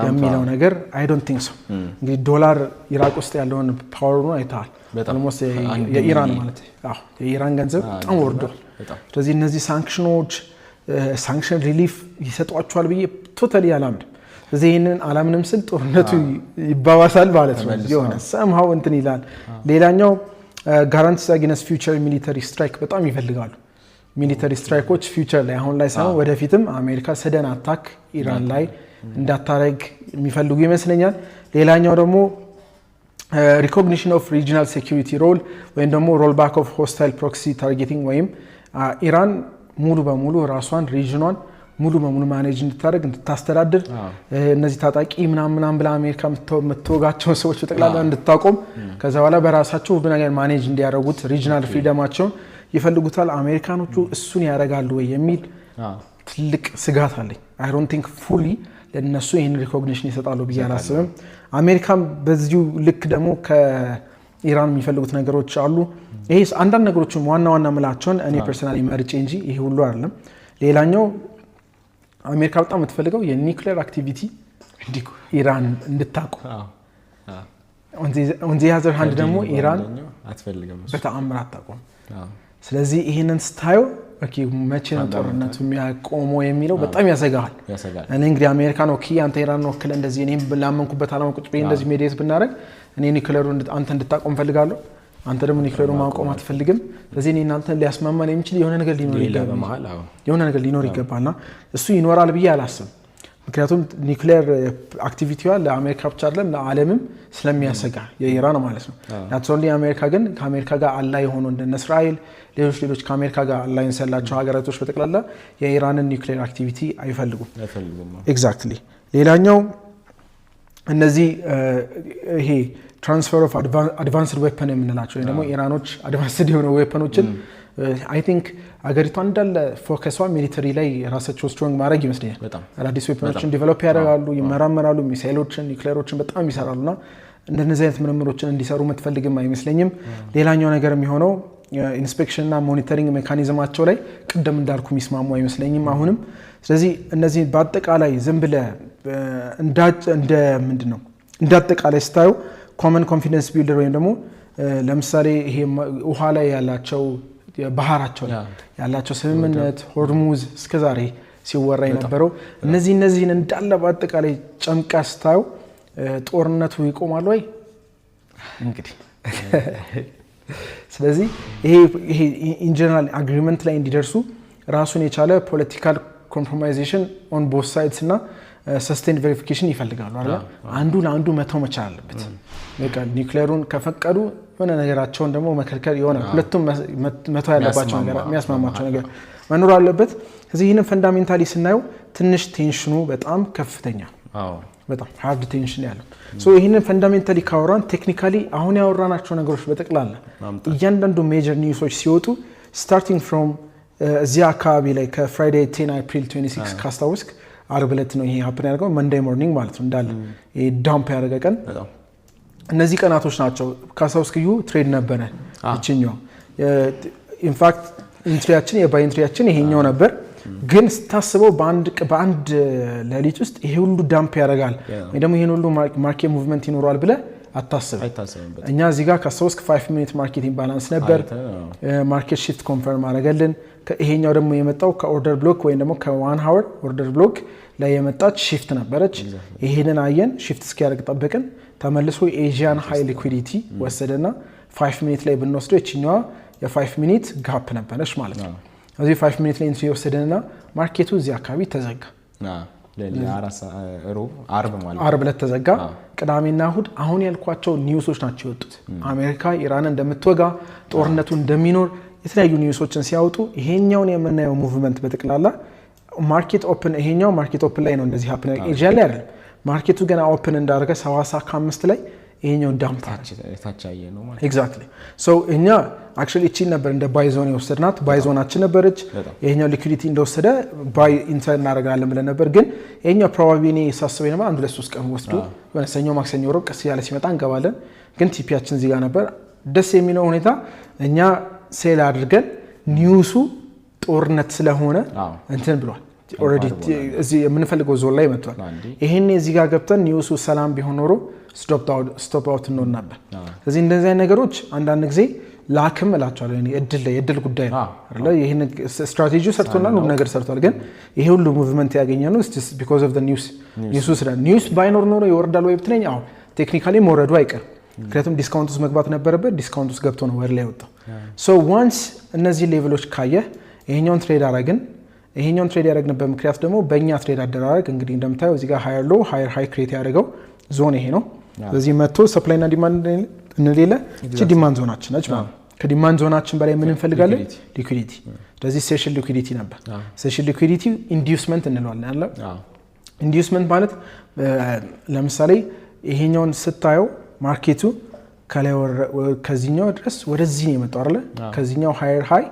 የሚለው ነገር አይ ዶንት ቲንክ ሶ። እንግዲህ ዶላር ኢራቅ ውስጥ ያለውን ፓወሩን አይተሃል። ኦልሞስት የኢራን ማለት የኢራን ገንዘብ በጣም ወርዷል። ስለዚህ እነዚህ ሳንክሽኖች ሳንክሽን ሪሊፍ ይሰጧቸዋል ብዬ ቶታሊ አላምንም። ስለዚህ ይህንን አላምንም ስል ጦርነቱ ይባባሳል ማለት ነው። የሆነ ሰምሃው እንትን ይላል። ሌላኛው ጋራንቲስ አጌንስት ፊውቸር ሚሊተሪ ስትራይክ በጣም ይፈልጋሉ። ሚሊተሪ ስትራይኮች ፊውቸር ላይ አሁን ላይ ሳይሆን ወደፊትም አሜሪካ ሰደን አታክ ኢራን ላይ እንዳታረግ የሚፈልጉ ይመስለኛል። ሌላኛው ደግሞ ሪኮግኒሽን ኦፍ ሪጂናል ሴኩሪቲ ሮል ወይም ደግሞ ሮል ባክ ኦፍ ሆስታይል ፕሮክሲ ታርጌቲንግ ወይም ኢራን ሙሉ በሙሉ ራሷን ሪጅኗን ሙሉ በሙሉ ማኔጅ እንድታደርግ እንድታስተዳድር እነዚህ ታጣቂ ምናምን ብላ አሜሪካ የምትወጋቸውን ሰዎች በጠቅላላ እንድታቆም ከዛ በኋላ በራሳቸው ሁሉ ነገር ማኔጅ እንዲያደርጉት ሪጂናል ፍሪደማቸውን ይፈልጉታል። አሜሪካኖቹ እሱን ያደርጋሉ ወይ የሚል ትልቅ ስጋት አለኝ። አይ ዶንት ቲንክ ፉሊ ለነሱ ይህን ሪኮግኒሽን ይሰጣሉ ብዬ አላስብም። አሜሪካም በዚሁ ልክ ደግሞ ከኢራን የሚፈልጉት ነገሮች አሉ። ይሄ አንዳንድ ነገሮችን ዋና ዋና ምላቸውን እኔ ፐርሰናሊ መርጬ እንጂ ይሄ ሁሉ አይደለም። ሌላኛው አሜሪካ በጣም የምትፈልገው የኒውክሌር አክቲቪቲ ኢራን እንድታቆም ኦን ዘ አዘር ሃንድ ደግሞ ኢራን በተአምር አታቆም። ስለዚህ ይህንን ስታየው መቼ ነው ጦርነቱ የሚያቆመው የሚለው በጣም ያሰጋል። እኔ እንግዲህ አሜሪካን ወኪዬ አንተ ኢራን ወክለህ እንደዚህ እኔም ላመንኩበት አላማ ቁጭ ብዬ እንደዚህ ሜዲዬት ብናደርግ እኔ ኒውክሌሩ አንተ እንድታቆም ፈልጋለሁ፣ አንተ ደግሞ ኒውክሌሩ ማቆም አትፈልግም። ስለዚህ እኔ እናንተን ሊያስማማን የሚችል የሆነ ነገር ሊኖር ይገባልና እሱ ይኖራል ብዬ አላስብም። ምክንያቱም ኒውክሌር አክቲቪቲዋ ለአሜሪካ ብቻ አይደለም ለዓለምም ስለሚያሰጋ የኢራን ማለት ነው። ናትሶንሊ አሜሪካ ግን ከአሜሪካ ጋር አላይ የሆኑ እንደነ እስራኤል ሌሎች ከአሜሪካ ጋር አላይንስ ያላቸው ሀገራቶች በጠቅላላ የኢራንን ኒውክሌር አክቲቪቲ አይፈልጉም። ኤግዛክትሊ። ሌላኛው እነዚህ ይሄ ትራንስፈር ኦፍ አድቫንስድ ዌፐን የምንላቸው ወይ ደግሞ ኢራኖች አድቫንስድ የሆነ ዌፐኖችን አይ ቲንክ አገሪቷ እንዳለ ፎከሷ ሚሊተሪ ላይ ራሳቸው ስትሮንግ ማድረግ ይመስለኛል። አዳዲስ ዌፐኖችን ዲቨሎፕ ያደርጋሉ፣ ይመራመራሉ፣ ሚሳይሎችን ኒውክሌሮችን በጣም ይሰራሉና እንደነዚህ አይነት ምርምሮችን እንዲሰሩ የምትፈልግም አይመስለኝም። ሌላኛው ነገር የሚሆነው ኢንስፔክሽን እና ሞኒተሪንግ ሜካኒዝማቸው ላይ ቅድም እንዳልኩ የሚስማሙ አይመስለኝም አሁንም። ስለዚህ እነዚህ በአጠቃላይ ዝም ብለህ እንደ ምንድነው እንዳጠቃላይ ስታዩ ኮመን ኮንፊደንስ ቢልደር ወይም ደግሞ ለምሳሌ ይሄ ውሃ ላይ ያላቸው ባህራቸው ያላቸው ስምምነት ሆርሙዝ እስከዛሬ ሲወራ የነበረው እነዚህን እንዳለ በአጠቃላይ ጨምቃ ስታየው ጦርነቱ ይቆማል ወይ እንግዲህ ስለዚህ ይሄ ኢን ጀነራል አግሪመንት ላይ እንዲደርሱ ራሱን የቻለ ፖለቲካል ኮምፕሮማይዜሽን ኦን ቦዝ ሳይድስ እና ሰስቴንድ ቬሪፊኬሽን ይፈልጋሉ አይደል አንዱ ለአንዱ መተው መቻል አለበት በቃ ኒውክሌሩን ከፈቀዱ የሆነ ነገራቸውን ደግሞ መከልከል የሆነ ሁለቱም መተው ያለባቸው ነገር የሚያስማማቸው ነገር መኖር አለበት ስለዚህ ይሄንን ፈንዳሜንታሊ ስናየው ትንሽ ቴንሽኑ በጣም ከፍተኛ በጣም ሃርድ ቴንሽን ያለው ሶ ይሄንን ፈንዳሜንታሊ ካወራን ቴክኒካሊ አሁን ያወራናቸው ነገሮች በጠቅላላ እያንዳንዱ ሜጀር ኒውሶች ሲወጡ ስታርቲንግ ፍሮም እዚያ አካባቢ ላይ ከፍራይዴይ 10 አፕሪል 26 ካስታውስክ አርብ ዕለት ነው ይሄ ሀፕን ያደርገው መንዴይ ሞርኒንግ ማለት ነው እንዳለ ይሄ ዳምፕ ያደረገ ቀን እነዚህ ቀናቶች ናቸው ካስታውስክዩ ትሬድ ነበረ እቺኛው ኢንፋክት ኢንትሪያችን የባይ ኢንትሪያችን ይሄኛው ነበር ግን ስታስበው በአንድ ሌሊት ውስጥ ይሄ ሁሉ ዳምፕ ያደርጋል ወይ ደግሞ ይሄን ሁሉ ማርኬት ሙቭመንት ይኖራል ብለ አታስብ እኛ እዚህ ጋር ካስታውስክ 5 ሚኒት ማርኬት ኢምባላንስ ነበር ማርኬት ሺፍት ኮንፈርም አደረገልን ይሄኛው ደግሞ የመጣው ከኦርደር ብሎክ ወይ ደግሞ ከ1 ሃወር ኦርደር ብሎክ ላይ የመጣች ሺፍት ነበረች ይሄንን አየን ሺፍት እስኪያደርግ ጠበቅን ተመልሶ ኤዥያን ሃይ ሊኩዊዲቲ ወሰደና 5 ሚኒት ላይ ብንወስደው እቺኛዋ የ5 ሚኒት ጋፕ ነበረች ማለት ነው እዚህ 5 ሚኒት ላይ ኢንትሪ ወሰደና ማርኬቱ እዚህ አካባቢ ተዘጋ አርብ ዕለት ተዘጋ ቅዳሜና እሁድ አሁን ያልኳቸው ኒውሶች ናቸው የወጡት አሜሪካ ኢራን እንደምትወጋ ጦርነቱ እንደሚኖር የተለያዩ ኒውሶችን ሲያወጡ ይሄኛውን የምናየው ሙቭመንት በተቀላላ ማርኬት ኦፕን ይሄኛው ማርኬት ኦፕን ላይ ነው እንደዚህ ሀፕን ኤጅ ላይ አይደለም ማርኬቱ ገና ኦፕን እንዳደረገ 75 ላይ ይሄኛው ዳምፕ ታቻየ ነው ማለት ኤግዛክትሊ ሶ እኛ አክቹሊ እቺ ነበር እንደ ባይ ዞን የወሰድናት ባይ ዞናችን ነበረች ይሄኛው ሊኩዊዲቲ እንደወሰደ ባይ ኢንተር እናደርጋለን ብለን ነበር ግን ይሄኛው ፕሮባቢሊ ሳስበው ነበር 1-3 ቀን ወስዶ ወደ ሰኞ ማክሰኞ ሮብ ቀስ ያለ ሲመጣ እንገባለን ግን ቲፒያችን እዚህ ጋር ነበር ደስ የሚለው ሁኔታ እኛ ሴል አድርገን ኒውሱ ጦርነት ስለሆነ እንትን ብሏል ኦሬዲ እዚህ የምንፈልገው ዞን ላይ መጥቷል ይሄን እዚህ ጋር ገብተን ኒውሱ ሰላም ቢሆን ኖሮ ስቶፕ አውት ነው ነበር ስለዚህ እንደዚህ አይነት ነገሮች አንዳንድ ጊዜ ላክም እላቸዋለሁ የእድል ጉዳይ ነው አይደል ይሄን ስትራቴጂው ሰርቶናል ሁሉ ነገር ሰርቷል ግን ይሄ ሁሉ ሙቭመንት ያገኘነው just because of the news ባይኖር ኖሮ ይወርዳል ወይ ብትለኝ አዎ ቴክኒካሊ መውረዱ አይቀር ምክንያቱም ዲስካውንት ውስጥ መግባት ነበረበት ዲስካውንት ውስጥ ገብቶ ነው ወር ላይ ወጣው ሶ ዋንስ እነዚህ ሌቭሎች ካየ ይሄኛውን ትሬድ አረግን ይሄኛውን ትሬድ ያደረግንበት ምክንያት ደግሞ በእኛ ትሬድ አደራረግ እንግዲህ እንደምታየው እዚህ ጋር ሃየር ሎ ሃየር ሃይ ክሬት ያደረገው ዞን ይሄ ነው ስለዚህ መጥቶ ሰፕላይ እና ዲማንድ እንሌለ እቺ ዲማንድ ዞናችን ነች ማለት ከዲማንድ ዞናችን በላይ ምን እንፈልጋለን ሊኩዊዲቲ ስለዚህ ሴሽን ሊኩዊዲቲ ነበር ሴሽን ሊኩዊዲቲ ኢንዲዩስመንት እንለዋለን አይደል ኢንዲዩስመንት ማለት ለምሳሌ ይሄኛውን ስታየው ማርኬቱ ከላይ ከዚህኛው ድረስ ወደዚህ ነው የመጣው አይደል ከዚህኛው ሃየር ሃይ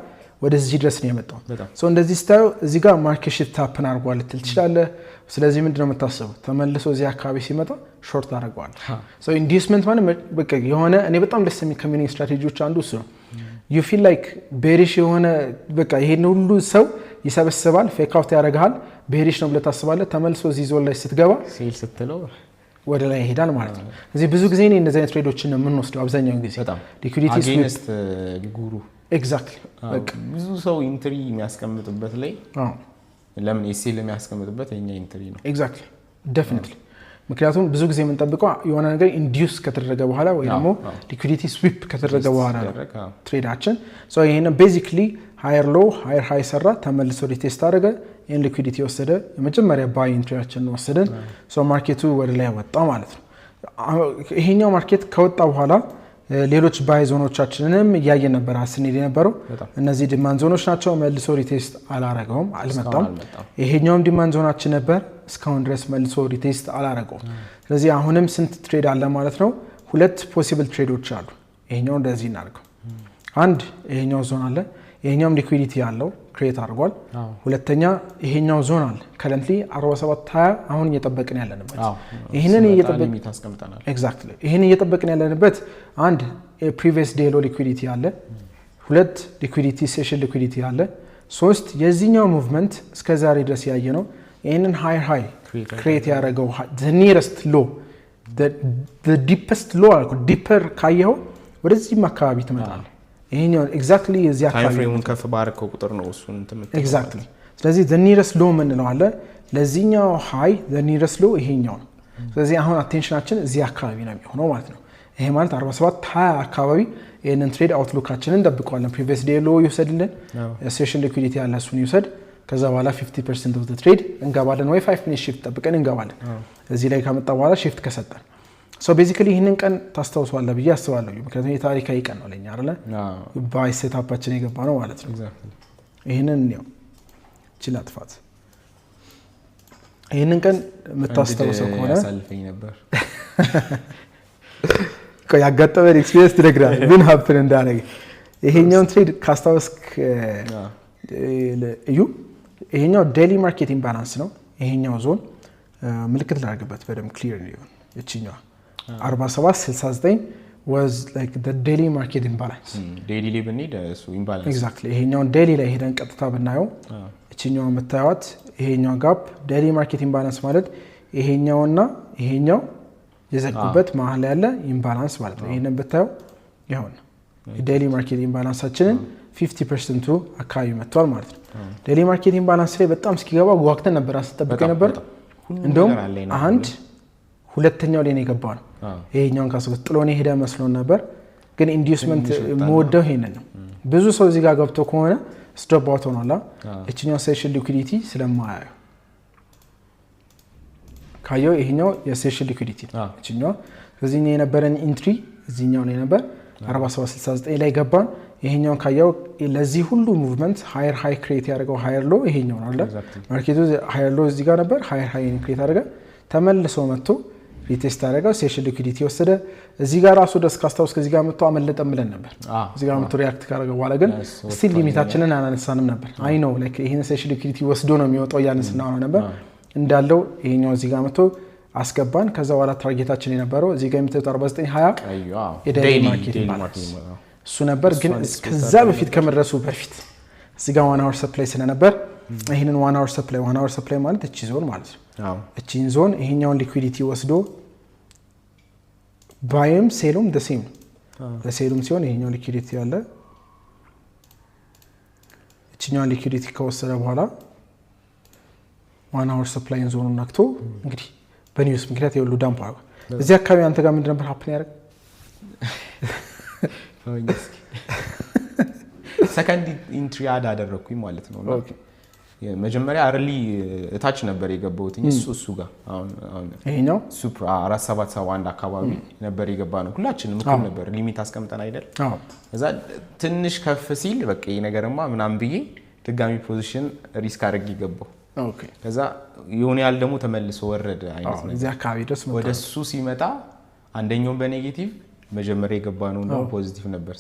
ወደዚህ ድረስ ነው የመጣው ሶ እንደዚህ ስታየው እዚህ ጋር ማርኬት ሽፍት ሃፕን አድርጓል ልትል ትችላለህ ስለዚህ ምንድነው የምታስበው ተመልሶ እዚህ አካባቢ ሲመጣ ሾርት አድርጓል ሶ ኢንዲዩስመንት ማለት በቃ የሆነ እኔ በጣም ደስ የሚል ኮሚኒኬሽን ስትራቴጂዎች አንዱ እሱ ነው you feel like bearish የሆነ በቃ ይሄን ሁሉ ሰው ይሰበስባል ፌክ አውት ያደርጋል bearish ነው ብለህ ታስባለህ ተመልሶ እዚህ ዞን ላይ ስትገባ ሴል ስትለው ወደ ላይ ይሄዳል ማለት ነው እዚህ ብዙ ጊዜ ነው እንደዚህ አይነት ትሬዶችን ነው የምንወስደው አብዛኛው ጊዜ ሊኩዊዲቲ ስዊፕ ጉሩ ኤግዛክትሊ በቃ ብዙ ሰው ኢንትሪ የሚያስቀምጥበት ላይ ለምን ኤሴል የሚያስቀምጥበት የኛ ኢንትሪ ነው ኤግዛክትሊ ዴፊኒትሊ ምክንያቱም ብዙ ጊዜ የምንጠብቀው የሆነ ነገር ኢንዲዩስ ከተደረገ በኋላ ወይ ደግሞ ሊኩዊዲቲ ስዊፕ ከተደረገ በኋላ ትሬዳችን ሶ ይሄን ቤዚክሊ ሃየር ሎ ሃየር ሃይ ሰራ ተመልሶ ሪቴስት አደረገ ይሄን ሊኩዊዲቲ ወሰደ የመጀመሪያ ባይ ኢንትሪያችን ወሰደን ሶ ማርኬቱ ወደ ላይ ወጣ ማለት ነው ይሄኛው ማርኬት ከወጣ በኋላ ሌሎች ባይ ዞኖቻችንንም ያያየን ነበር አስነድ የነበረው እነዚህ ዲማንድ ዞኖች ናቸው መልሶ ሪቴስት አላረጋውም አልመጣም ይሄኛውም ዲማንድ ዞናችን ነበር እስካሁን ድረስ መልሶ ሪቴስት አላረጋውም ስለዚህ አሁንም ስንት ትሬድ አለ ማለት ነው ሁለት ፖሲብል ትሬዶች አሉ ይሄኛው እንደዚህ እናርገው አንድ ይሄኛው ዞን አለ ይሄኛውም ሊኩዊዲቲ ያለው ክሬት አድርጓል ሁለተኛ ይሄኛው ዞን አለ ከረንትሊ 4720 አሁን እየጠበቅን ያለንበት ይሄንን እየጠበቅን ታስቀምጣናል ኤግዛክትሊ ይሄንን እየጠበቅን ያለንበት አንድ ፕሪቪየስ ዴይ ሎ ሊኩዊዲቲ አለ ሁለት ሊኩዊዲቲ ሴሽን ሊኩዊዲቲ አለ ሶስት የዚህኛው ሙቭመንት እስከ ዛሬ ድረስ ያየ ነው ይሄንን ሃይ ክሬት ያደረገው the nearest low the deepest low ዲፐር ካየው ወደዚህም አካባቢ ትመጣለህ ይሄኛው ኤግዛክትሊ እዚህ አካባቢ ታይም ፍሬሙን ከፍ ባርከው ቁጥር ነው እሱን እንትን ኤግዛክትሊ ስለዚህ the nearest low ምንለው አለ ለዚህኛው ሃይ the nearest low ይሄኛው ነው ስለዚህ አሁን አቴንሽናችን እዚህ አካባቢ ነው የሚሆነው ማለት ነው ይሄ ማለት 47 20 አካባቢ ይሄንን ትሬድ አውትሉካችንን እንጠብቀዋለን previous day low ይወሰድልን session liquidity ያለ እሱን ይወሰድ ከዛ በኋላ 50% of the trade እንገባለን ወይ 5 minute shift ጠብቀን እንገባለን እዚህ ላይ ከመጣ በኋላ shift ከሰጠን so basically ይሄንን ቀን ታስታውሳለህ ብዬ አስባለሁ ምክንያቱም የታሪካዊ ቀን ነው ለኛ አይደለ ባይ ሴትአፓችን የገባ ነው ማለት ነው ይሄንን ነው ችላጥፋት ይሄንን ቀን መታስተውሰው ከሆነ ያሳልፈኝ ነበር ያጋጠመን ኤክስፒሪየንስ ትነግራል ምን ሀፕን እንዳደረገ ይሄኛውን ትሬድ ካስታወስክ እዩ ይሄኛው ዴይሊ ማርኬት ኢምባላንስ ነው ይሄኛው ዞን ምልክት ላድርግበት በደንብ ክሊር እንዲሆን እቺኛው 4769 was like the daily market imbalance daily ላይ ብንሄድ እሱ ኢምባላንስ exactly ይሄኛው ዴይሊ ላይ ሄደን ቀጥታ ብናየው እቺኛው መታየዋት ይሄኛው ጋፕ ዴይሊ ማርኬት ኢምባላንስ ማለት ይሄኛውና ይሄኛው የዘጉበት መሃል ያለ ኢምባላንስ ማለት ነው ይሄንን ብታየው ይሁን ዴይሊ ማርኬት ኢምባላንሳችንን 50% አካባቢ መጥቷል ማለት ነው ዴይሊ ማርኬት ኢምባላንስ ላይ በጣም እስኪገባ ጓግተን ነበር አስጠብቀ ነበር እንደውም አንድ ሁለተኛው ላይ ነው የገባው ይሄኛውን ካስገጥ ጥሎኔ ሄደ መስሎን ነበር ግን ኢንዲዩስመንት ሞደው ይሄንን ነው ብዙ ሰው እዚህ ጋር ገብቶ ከሆነ ስቶፕ አውት ሆኗል እቺኛው ሴሽን ሊኩዊዲቲ ስለማያዩ ካየው ይሄኛው የሴሽን ሊኩዊዲቲ እቺኛው እዚህኛው የነበረን ኢንትሪ እዚህኛው ላይ ነበር 4769 ላይ ገባን ይሄኛው ካየው ለዚህ ሁሉ ሙቭመንት ሃየር ሃይ ክሬት ያደርገው ሃየር ሎ ይሄኛው ነው አይደል ማርኬቱ ሃየር ሎ እዚህ ጋር ነበር ሃየር ሃይ ክሬት አደረገ ተመልሶ መጥቶ ሪቴስት አደረገው ሴሽን ሊኩዊዲቲ ወሰደ እዚህ ጋር ራሱ ደስካስታውስ ከዚህ ጋር መጥቶ አመለጠም ብለን ነበር እዚህ ጋር መጥቶ ሪአክት ካደረገ በኋላ ግን ስቲል ሊሚታችንን አናነሳንም ነበር አይ ኖ ላይክ ይሄን ሴሽን ሊኩዊዲቲ ወስዶ ነው የሚወጣው ያንስናው ነበር እንዳለው ይሄኛው እዚህ ጋር መጥቶ አስገባን ከዛ በኋላ ታርጌታችን የነበረው እዚህ ጋር የሚተው 4920 የዴይሊ ማርኬት ኢምባላንስ እሱ ነበር ግን ከዛ በፊት ከመድረሱ በፊት እዚህ ጋር 1 hour ሰፕላይ ስለነበር ይሄንን 1 hour ሰፕላይ ማለት እቺ ዞን ማለት ነው እቺን ዞን ይሄኛውን ሊኩዊዲቲ ወስዶ ባይም ሴሉም the same ለሴሉም ሲሆን ይሄኛው ሊኩዊዲቲ ያለ እቺኛው ሊኩዊዲቲ ከወሰደ በኋላ 1 hour ሰፕላይ ዞኑን ነክቶ እንግዲህ በኒውስ ምክንያት የሁሉ ዳምፕ አለ እዚህ አካባቢ አንተ ጋር ምንድነው ሀፕን ያደርግ ሰከንድ ኢንትሪ አደረኩኝ ማለት ነው መጀመሪያ አርሊ እታች ነበር የገባሁት እሱ ጋር አሁን ይሄኛው ሱፕራ 4771 አካባቢ ነበር የገባ ነው ሁላችንም እኩል ነበር ሊሚት አስቀምጠን አይደል እዛ ትንሽ ከፍ ሲል በቃ ይሄ ነገርማ ምናምን ብዬ ድጋሚ ፖዚሽን ሪስክ አድርጌ ገባሁ ኦኬ ከዛ የሆነ ያህል ደግሞ ተመልሶ ወረደ አይነት ነው እዚህ አካባቢ ድረስ መጣ ወደሱ ሲመጣ አንደኛው በኔጌቲቭ መጀመሪያ የገባ ነው እና ፖዚቲቭ ነበር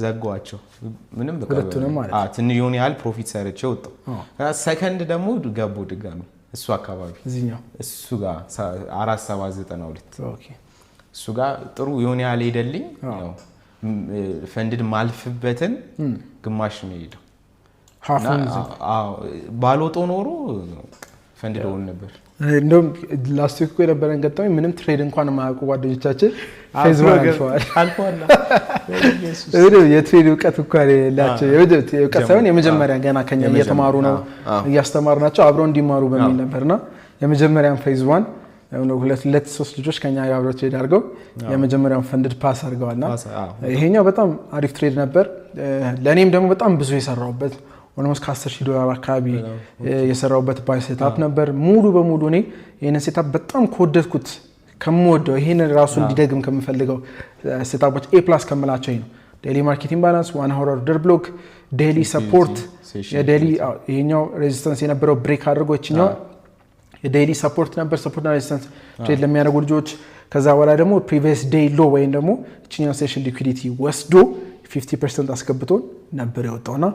ዘጓቸው ምንም በቃ ትንሽ የሆነ ያህል ፕሮፊት ሰርቼ ወጣሁ ሰከንድ ደግሞ ገቡ ድጋሚ እሱ አካባቢ እዚህኛው እሱ ጋር 4792 ኦኬ እሱ ጋር ጥሩ የሆነ ያህል ሄደልኝ ያው ፈንድድ ማልፍበትን ግማሽ ነው ሄደው ባሎጦ ኖሮ ፈንድድ ሆነ ነበር እንደውም ላስት ዊክ የነበረን ገጠመኝ ምንም ትሬድ እንኳን የማያውቁ ጓደኞቻችን ፌዝ አልፏል የትሬድ እውቀት እንኳን የላቸው እውቀት ሳይሆን የመጀመሪያ ገና ከኛ እየተማሩ ነው እያስተማርናቸው አብረው እንዲማሩ በሚል ነበርና የመጀመሪያውን ፌዝ 1 ሁለት ሶስት ልጆች ከኛ ጋር አብረው ትሬድ አድርገው የመጀመሪያውን ፈንድድ ፓስ አድርገዋልና ይሄኛው በጣም አሪፍ ትሬድ ነበር ለኔም ደግሞ በጣም ብዙ የሰራውበት ኦልሞስት $10,000 አካባቢ የሰራውበት ባይ ሴትአፕ ነበር ሙሉ በሙሉ እኔ ይሄንን ሴትአፕ በጣም ኮደድኩት ከመወደው ይሄንን ራሱ እንዲደግም ከመፈልገው ሴትአፖች A+ ከመላቸው ነው ዴይሊ ማርኬት ኢምባላንስ 1 hour order block ዴይሊ ሰፖርት የዴይሊ ይሄኛው ሬዚስተንስ የነበረው ብሬክ አድርጎ እቺኛው የዴይሊ ሰፖርት ነበር ሰፖርትና ሬዚስተንስ ትሬድ ለሚያደርጉ ልጆች ከዛ በኋላ ደግሞ ፕሪቪየስ ዴይ ሎ ወይም ደግሞ እቺኛው ሴሽን ሊኩዊዲቲ ወስዶ 50% አስገብቶን ነበር ያወጣውና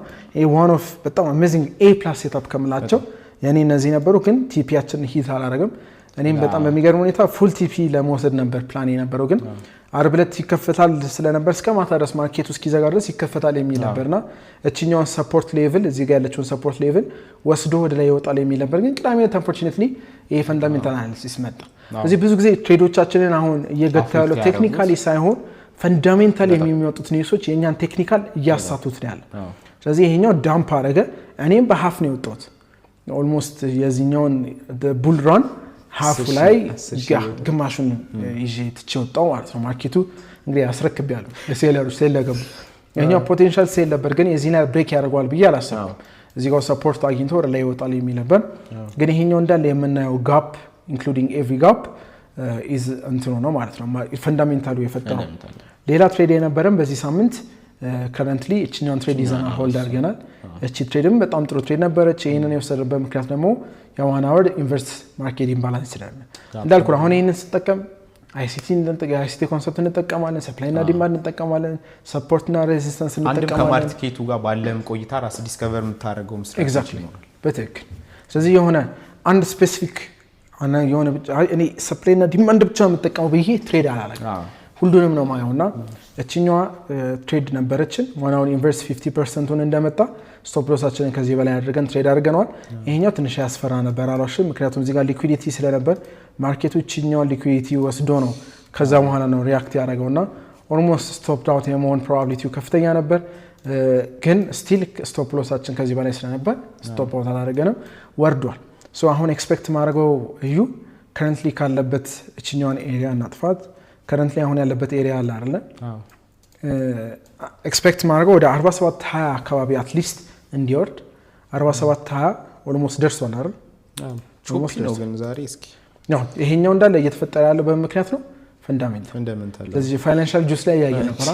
one of በጣም አሜዚንግ A+ ሴትአፕ ከመላቸው ያኔ እነዚህ ነበሩ ግን ቲፒያችን ሂት አላረገም እኔም በጣም በሚገርም ሁኔታ ፉል ቲፒ ለመውሰድ ነበር ፕላን የነበረው ግን አርብ ዕለት ይከፈታል ስለነበር እስከ ማታ ድረስ ማርኬቱ እስኪዘጋ ድረስ ይከፈታል የሚል ነበርና እቺኛውን ሰፖርት ሌቭል እዚህ ጋር ያለችውን ሰፖርት ሌቭል ወስዶ ወደ ላይ ይወጣል የሚል ነበር ግን ቅዳሜ አንፎርቹኔትሊ ይሄ ፈንዳሜንታል አናሊሲስ መጣ እዚህ ብዙ ጊዜ ትሬዶቻችንን አሁን እየገታ ያለው ቴክኒካሊ ሳይሆን ፈንዳሜንታል የሚወጡት ኒውሶች የኛን ቴክኒካል እያሳቱት ነው ያለ። ስለዚህ ይሄኛው ዳምፕ አረገ። እኔም በሃፍ ነው የወጣሁት ኦልሞስት የዚህኛውን ቡል ራን ሃፉ ላይ ግማሹን ይዤ ትቼ ወጣሁ ማለት ነው። ማርኬቱ እንግዲህ አስረክቤያለሁ ለሴለሮች ሴል ለገቡ። ይሄኛው ፖቴንሻል ሴል ነበር ግን የዚህን ያህል ብሬክ ያደርገዋል ብዬ አላሰብኩም። እዚህ ጋር ሰፖርት አግኝቶ ወደ ላይ ይወጣል የሚል ነበር። ግን ይሄኛው እንዳለ የምናየው ጋፕ ኢንክሉዲንግ ኤቭሪ ጋፕ ኢዝ እንትኑ ነው ማለት ነው ፈንዳሜንታሉ የፈጠረው። ሌላ ትሬድ የነበረን በዚህ ሳምንት ከረንትሊ እችኛውን ትሬድ ይዘን ሆልድ አድርገናል። እቺ ትሬድም በጣም ጥሩ ትሬድ ነበረች። ይህንን የወሰደበት ምክንያት ደግሞ የዋን አወር ኢንቨርስ ማርኬት ኢምባላንስ ይችላል እንዳልኩ አሁን ይህንን ስጠቀም አይሲቲ ኮንሰፕት እንጠቀማለን፣ ሰፕላይ እና ዲማንድ እንጠቀማለን፣ ሰፖርት እና ሬዚስተንስ እንጠቀማለን። አንድም ከማርኬቱ ጋር ባለም ቆይታ ራስ ዲስከቨር የምታደርገው ኤግዛክትሊ በትክክል። ስለዚህ የሆነ አንድ ስፔሲፊክ የሆነ እኔ ሰፕላይ እና ዲማንድ ብቻ የምጠቀመው ብዬ ትሬድ አላደርግም። ሁሉንም ነው ማየውና እችኛዋ ትሬድ ነበረችን ዋናውን ኢንቨርስ 50%ን እንደመጣ ስቶፕ ሎሳችንን ከዚህ በላይ አድርገን ትሬድ አድርገናል። ይሄኛው ትንሽ ያስፈራ ነበር አልዋሽም፣ ምክንያቱም እዚህ ጋር ሊኩዊዲቲ ስለነበር ማርኬቱ እችኛውን ሊኩዊዲቲ ወስዶ ነው ከዛ በኋላ ነው ሪያክት ያደረገውና ኦልሞስት ስቶፕ አውት የመሆን ፕሮባቢሊቲው ከፍተኛ ነበር። ግን ስቲል ስቶፕ ሎሳችን ከዚህ በላይ ስለነበር ስቶፕ አውት አላደረገንም፣ ወርዷል። ሶ አሁን ኤክስፔክት ማድረገው እዩ ከረንትሊ ካለበት እችኛውን ኤሪያ እናጥፋት። ከረንትሊ አሁን ያለበት ኤሪያ አለ አይደለ? ኤክስፔክት ማድረገው ወደ 4720 አካባቢ አትሊስት እንዲወርድ 4720 ኦልሞስት ደርሷል አይደል? ቾፒ ነው ግን ዛሬ እስኪ ነው ይሄኛው እንዳለ እየተፈጠረ ያለው በምክንያት ነው ፈንዳሜንታል። ስለዚህ ፋይናንሻል ጁስ ላይ ያየ ነበር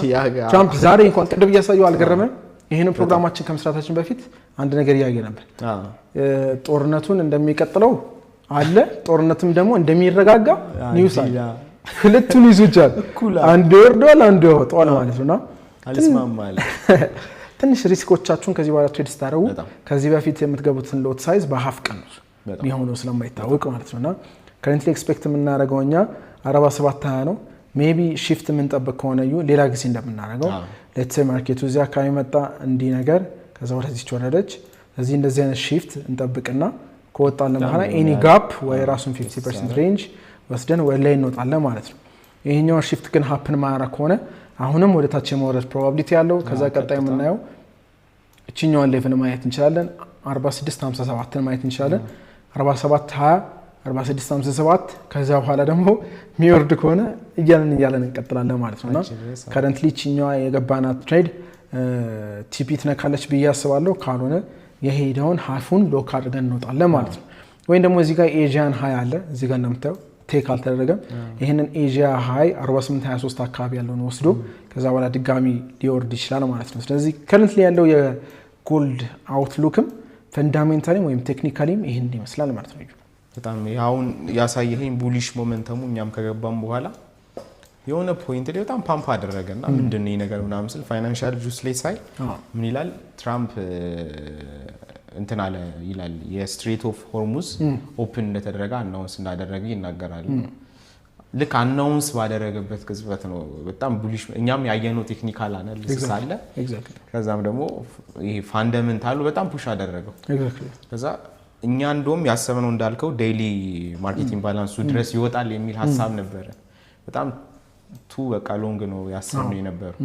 ትራምፕ ዛሬ እንኳን ቅድም እያሳየው አልገረመም። ይሄንን ፕሮግራማችን ከመስራታችን በፊት አንድ ነገር ያየ ነበር። ጦርነቱን እንደሚቀጥለው አለ፣ ጦርነቱም ደግሞ እንደሚረጋጋ ኒውስ አለ። ሁለቱን ይዙጃል፣ አንዱ ይወርዳል አንዱ ይወጣል ማለት ነውና አልስማማለ ትንሽ ሪስኮቻችሁን ከዚህ በኋላ ትሬድ ስታደርጉ ከዚህ በፊት የምትገቡትን ሎት ሳይዝ በሃፍ ቀንሱ የሚሆነው ስለማይታወቅ ማለት ነውና ከረንትሊ ኤክስፔክት የምናደርገው እኛ 4720 ነው። ሜቢ ሺፍት የምንጠብቅ ከሆነ ሌላ ጊዜ እንደምናደርገው ሌትስ ማርኬቱ እዚህ አካባቢ መጣ እንዲህ ነገር ከዛ ወደዚህ ወረደች፣ እዚህ እንደዚህ አይነት ሺፍት እንጠብቅና ከወጣን በኋላ ኤኒ ጋፕ ወይ ራሱን 50% ሬንጅ ወስደን ወደ ላይ እንወጣለን ማለት ነው። ይሄኛው ሺፍት ግን ሃፕን ማያደርግ ከሆነ አሁንም ወደ ታች የመውረድ ፕሮባቢሊቲ ያለው። ከዛ ቀጣይ የምናየው እቺኛውን ሌቭል ማየት እንችላለን፣ 4657ን ማየት እንችላለን፣ 4720 4657 ከዛ በኋላ ደግሞ ሚወርድ ከሆነ እያለን እንቀጥላለን ማለት ነውና ከረንትሊ እቺኛዋ የገባናት ትሬድ ቲፒ ትነካለች ብዬ አስባለሁ። ካልሆነ የሄደውን ሃፉን ሎክ አድርገን እንወጣለን ማለት ነው። ወይም ደግሞ እዚህ ጋር ኤጂያን ሃይ አለ እዚህ ጋር እንደምታየው ቴክ አልተደረገም። ይሄንን ኤጂያ ሃይ 4823 አካባቢ ያለውን ወስዶ ከዛ በኋላ ድጋሚ ሊወርድ ይችላል ማለት ነው። ስለዚህ ከረንትሊ ያለው የጎልድ አውትሉክም ፈንዳሜንታሊም ወይም ቴክኒካሊም ይሄን ይመስላል ማለት ነው። በጣም ያውን ያሳየኸኝ ቡሊሽ ሞመንተሙ እኛም ከገባም በኋላ የሆነ ፖይንት ላይ በጣም ፓምፕ አደረገና ምንድነው ይሄ ነገር ምናምን ስል ፋይናንሻል ጁስ ላይ ሳይ ምን ይላል ትራምፕ እንትን አለ ይላል የስትሬት ኦፍ ሆርሙዝ ኦፕን እንደተደረገ አናውንስ እንዳደረገ ይናገራል። ልክ አናውንስ ባደረገበት ቅጽበት ነው በጣም ቡሊሽ እኛም ያየነው ቴክኒካል አናሊሲስ አለ። ከዛም ደግሞ ይሄ ፋንዳሜንታሉ በጣም ፑሽ አደረገው። ከዛ እኛ እንደውም ያሰብነው እንዳልከው ዴይሊ ማርኬቲንግ ባላንሱ ድረስ ይወጣል የሚል ሐሳብ ነበር። በጣም በቃ ሎንግ ነው ያሰብነው የነበረው።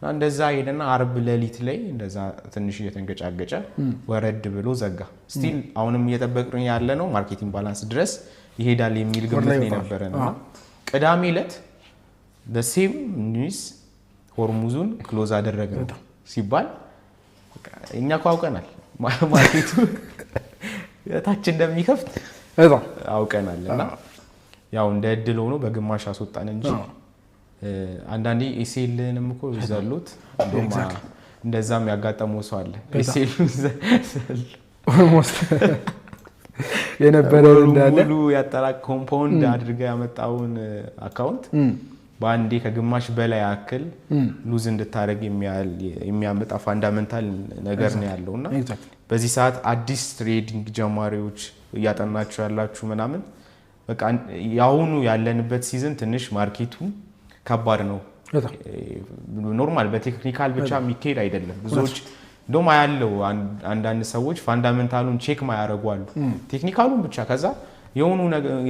እንደዛ ሄደና አርብ ሌሊት ላይ እንደዛ ትንሽ እየተንገጫገጨ ወረድ ብሎ ዘጋ። ስቲል አሁንም እየጠበቅን ያለ ነው ማርኬቲንግ ባላንስ ድረስ ይሄዳል የሚል ግምት ነው የነበረና ቅዳሜ ዕለት በሴም ኒውስ ሆርሙዙን ክሎዝ አደረገ ሲባል እኛ አውቀናል ማርኬቱ ታች እንደሚከፍት አውቀናልና ያው እንደ እድል ሆኖ በግማሽ አስወጣን እንጂ አንዳንዴ ኤሴልንም እኮ ይዘሉት እንደዛም ያጋጠመው ሰው አለ። ኤሴል ኦልሞስት የነበረው እንዳለ ሙሉ ያጠራ ኮምፓውንድ አድርጋ ያመጣውን አካውንት በአንዴ ከግማሽ በላይ አክል ሉዝ እንድታረግ የሚያመጣ ፋንዳሜንታል ነገር ነው ያለውና በዚህ ሰዓት አዲስ ትሬዲንግ ጀማሪዎች እያጠናችሁ ያላችሁ ምናምን በቃ ያሁኑ ያለንበት ሲዝን ትንሽ ማርኬቱ ከባድ ነው። ኖርማል በቴክኒካል ብቻ የሚካሄድ አይደለም። ብዙዎች እንደውም ያለው አንዳንድ ሰዎች ፋንዳሜንታሉን ቼክ ማያደርጉ አሉ ቴክኒካሉን ብቻ ከዛ የሆኑ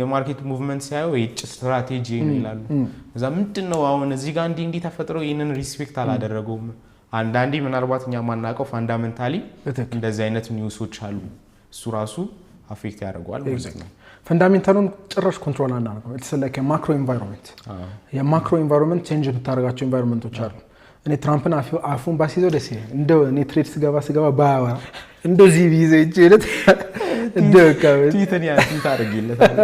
የማርኬት ሙቭመንት ሲያዩ የጭ ስትራቴጂ ይላሉ እዛ ምንድነው አሁን እዚህ ጋር እንዲ ተፈጥሮ ይሄንን ሪስፔክት አላደረገውም አንዳንዴ ምናልባት እኛ ማናቀው ፋንዳሜንታሊ እንደዚህ አይነት ኒውሶች አሉ እሱ ራሱ አፌክት ያደርጋል ማለት ነው ፈንዳሜንታሉን ጭራሽ ኮንትሮል አናደርገው ኢትስ ላይክ ኤ ማክሮ ኢንቫይሮንመንት የማክሮ ኢንቫይሮንመንት ቼንጅ ብታደርጋቸው ኢንቫይሮንመንቶች አሉ እኔ ትራምፕን አፉን ባሲዘው ደስ ይላል እንደው እኔ ትሬድ ስገባ ባያወራ እንደዚህ ቢይዘው ይችላል እንደው ትዊተር አድርጊለታል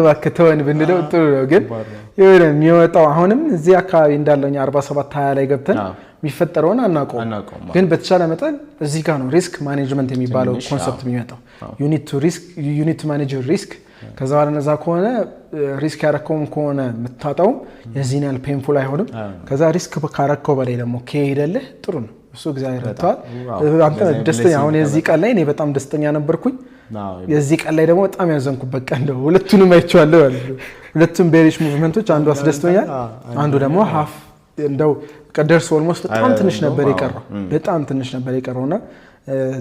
እባክህ ተወን ብንለው ጥሩ ነው ግን የሆነ የሚወጣው አሁንም እዚህ አካባቢ እንዳለኛ 47 20 ላይ ገብተን የሚፈጠረውን አናውቀውም ግን በተቻለ መጠን እዚህ ጋር ነው ሪስክ ማኔጅመንት የሚባለው ኮንሰፕት የሚመጣው you need to manage your risk ከዛ በኋላ ነዛ ከሆነ ሪስክ ያረከውም ከሆነ የምታጣው የዚህን ያህል ፔንፉል አይሆንም ከዛ ሪስክ ካረከው በላይ ደግሞ ከሄደልህ ጥሩ ነው እሱ እግዚአብሔር ረድቷል አንተ ደስተኛ አሁን የዚህ ቀን ላይ እኔ በጣም ደስተኛ ነበርኩኝ የዚህ ቀን ላይ ደግሞ በጣም ያዘንኩበት ቀን ነው ሁለቱንም አይቼዋለሁ ሁለቱም ቤሪሽ ሙቭመንቶች አንዱ አስደስቶኛል አንዱ ደግሞ ሃፍ እንደው ቀደርስ ኦልሞስት በጣም ትንሽ ነበር የቀረውና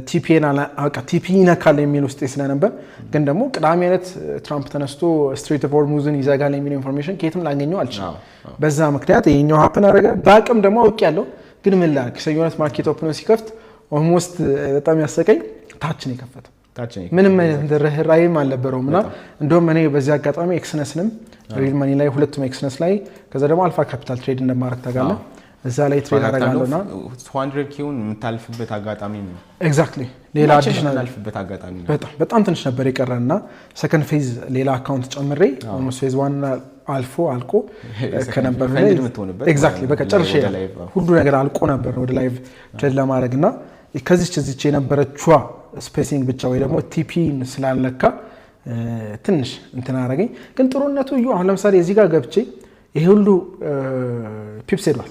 ቲፒ ነካል የሚል ውስጥ ስለነበር ግን ደግሞ ቅዳሜ ዕለት ትራምፕ ተነስቶ ስትሬት ኦፍ ሆርሙዝን ይዘጋል የሚል ኢንፎርሜሽን ከየትም ላገኘው አልቻለም በዛ ምክንያት ይሄኛው ሃፕን አደረገ ባቅም ደግሞ አውቄያለሁ ግን ምን ላድርግ ሰኞ ዕለት ማርኬት ኦፕን ሲከፍት ኦልሞስት በጣም ያሰቀኝ ታች ነው የከፈተው ምንም አይነት ርህራሄም አልነበረውምና እንደውም እኔ በዚህ አጋጣሚ ኤክስነስንም ሪል ማኒ ላይ ሁለቱም ኤክስነስ ላይ ከዛ ደግሞ አልፋ ካፒታል ትሬድ እንደማረክ ታጋለ እዛ ላይ ትሬድ አደረጋለሁና 200k የምታልፍበት አጋጣሚ ነው ኤግዛክትሊ ሌላ አዲሽናል አልፍበት አጋጣሚ ነው በጣም ትንሽ ነበር የቀረና ሰከንድ ፌዝ ሌላ አካውንት ጨምሬ ኦልሞስት ፌዝ 1 አልቆ ከነበር ላይ ኤግዛክትሊ በቃ ጨርሼ ሁሉ ነገር አልቆ ነበር ወደ ላይቭ ትሬድ ለማድረግና ከዚች የነበረችዋ ስፔሲንግ ብቻ ወይ ደግሞ ቲፒን ስላለካ ትንሽ እንትና አረገኝ ግን ጥሩነቱ አሁን ለምሳሌ እዚህ ጋር ገብቼ ይሄ ሁሉ ፒፕስ ሄዷል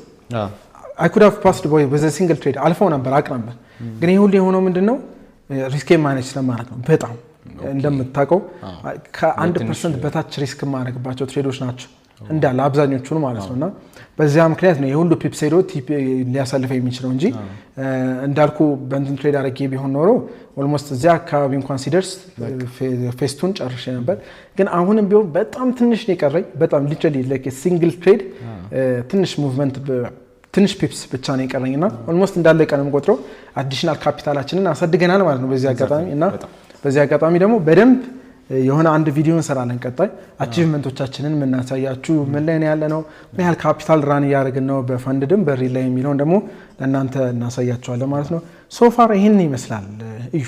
I could have passed by with a single trade አልፈው ነበር አቅ ነበር ግን ይሄ ሁሉ የሆነው ምንድነው ሪስክ ማኔጅ ስለማድረግ ነው በጣም እንደምታውቀው ከ1% በታች ሪስክ ማድረግባቸው ትሬዶች ናቸው እንዳለ አብዛኞቹን ማለት ነውና በዚያ ምክንያት ነው የሁሉ ፒፕስ ሄዶ ቲፒ ሊያሳልፈው የሚችለው እንጂ እንዳልኩ በእንትን ትሬድ አረጌ ቢሆን ኖሮ ኦልሞስት እዚያ አካባቢ እንኳን ሲደርስ ፌስቱን ጨርሼ ነበር ግን አሁንም ቢሆን በጣም ትንሽ ነው የቀረኝ በጣም ሊትራሊ ላይክ ሲንግል ትሬድ ትንሽ ሙቭመንት ትንሽ ፒፕስ ብቻ ነው የቀረኝና ኦልሞስት እንዳለ ቀንም ቆጥሮ አዲሽናል ካፒታላችንን አሳድገናል ማለት ነው በዚህ አጋጣሚ እና በዚህ አጋጣሚ ደግሞ በደንብ የሆነ አንድ ቪዲዮ እንሰራለን ቀጣይ አቺቭመንቶቻችንን ምናሳያችሁ ምን ላይ ነው ያለነው ምን ያህል ካፒታል ራን ያደርግን ነው በፈንድም በሪል ላይ የሚለውን ደግሞ ለእናንተ እናሳያችኋለን ማለት ነው ሶፋር ይሄን ይመስላል እዩ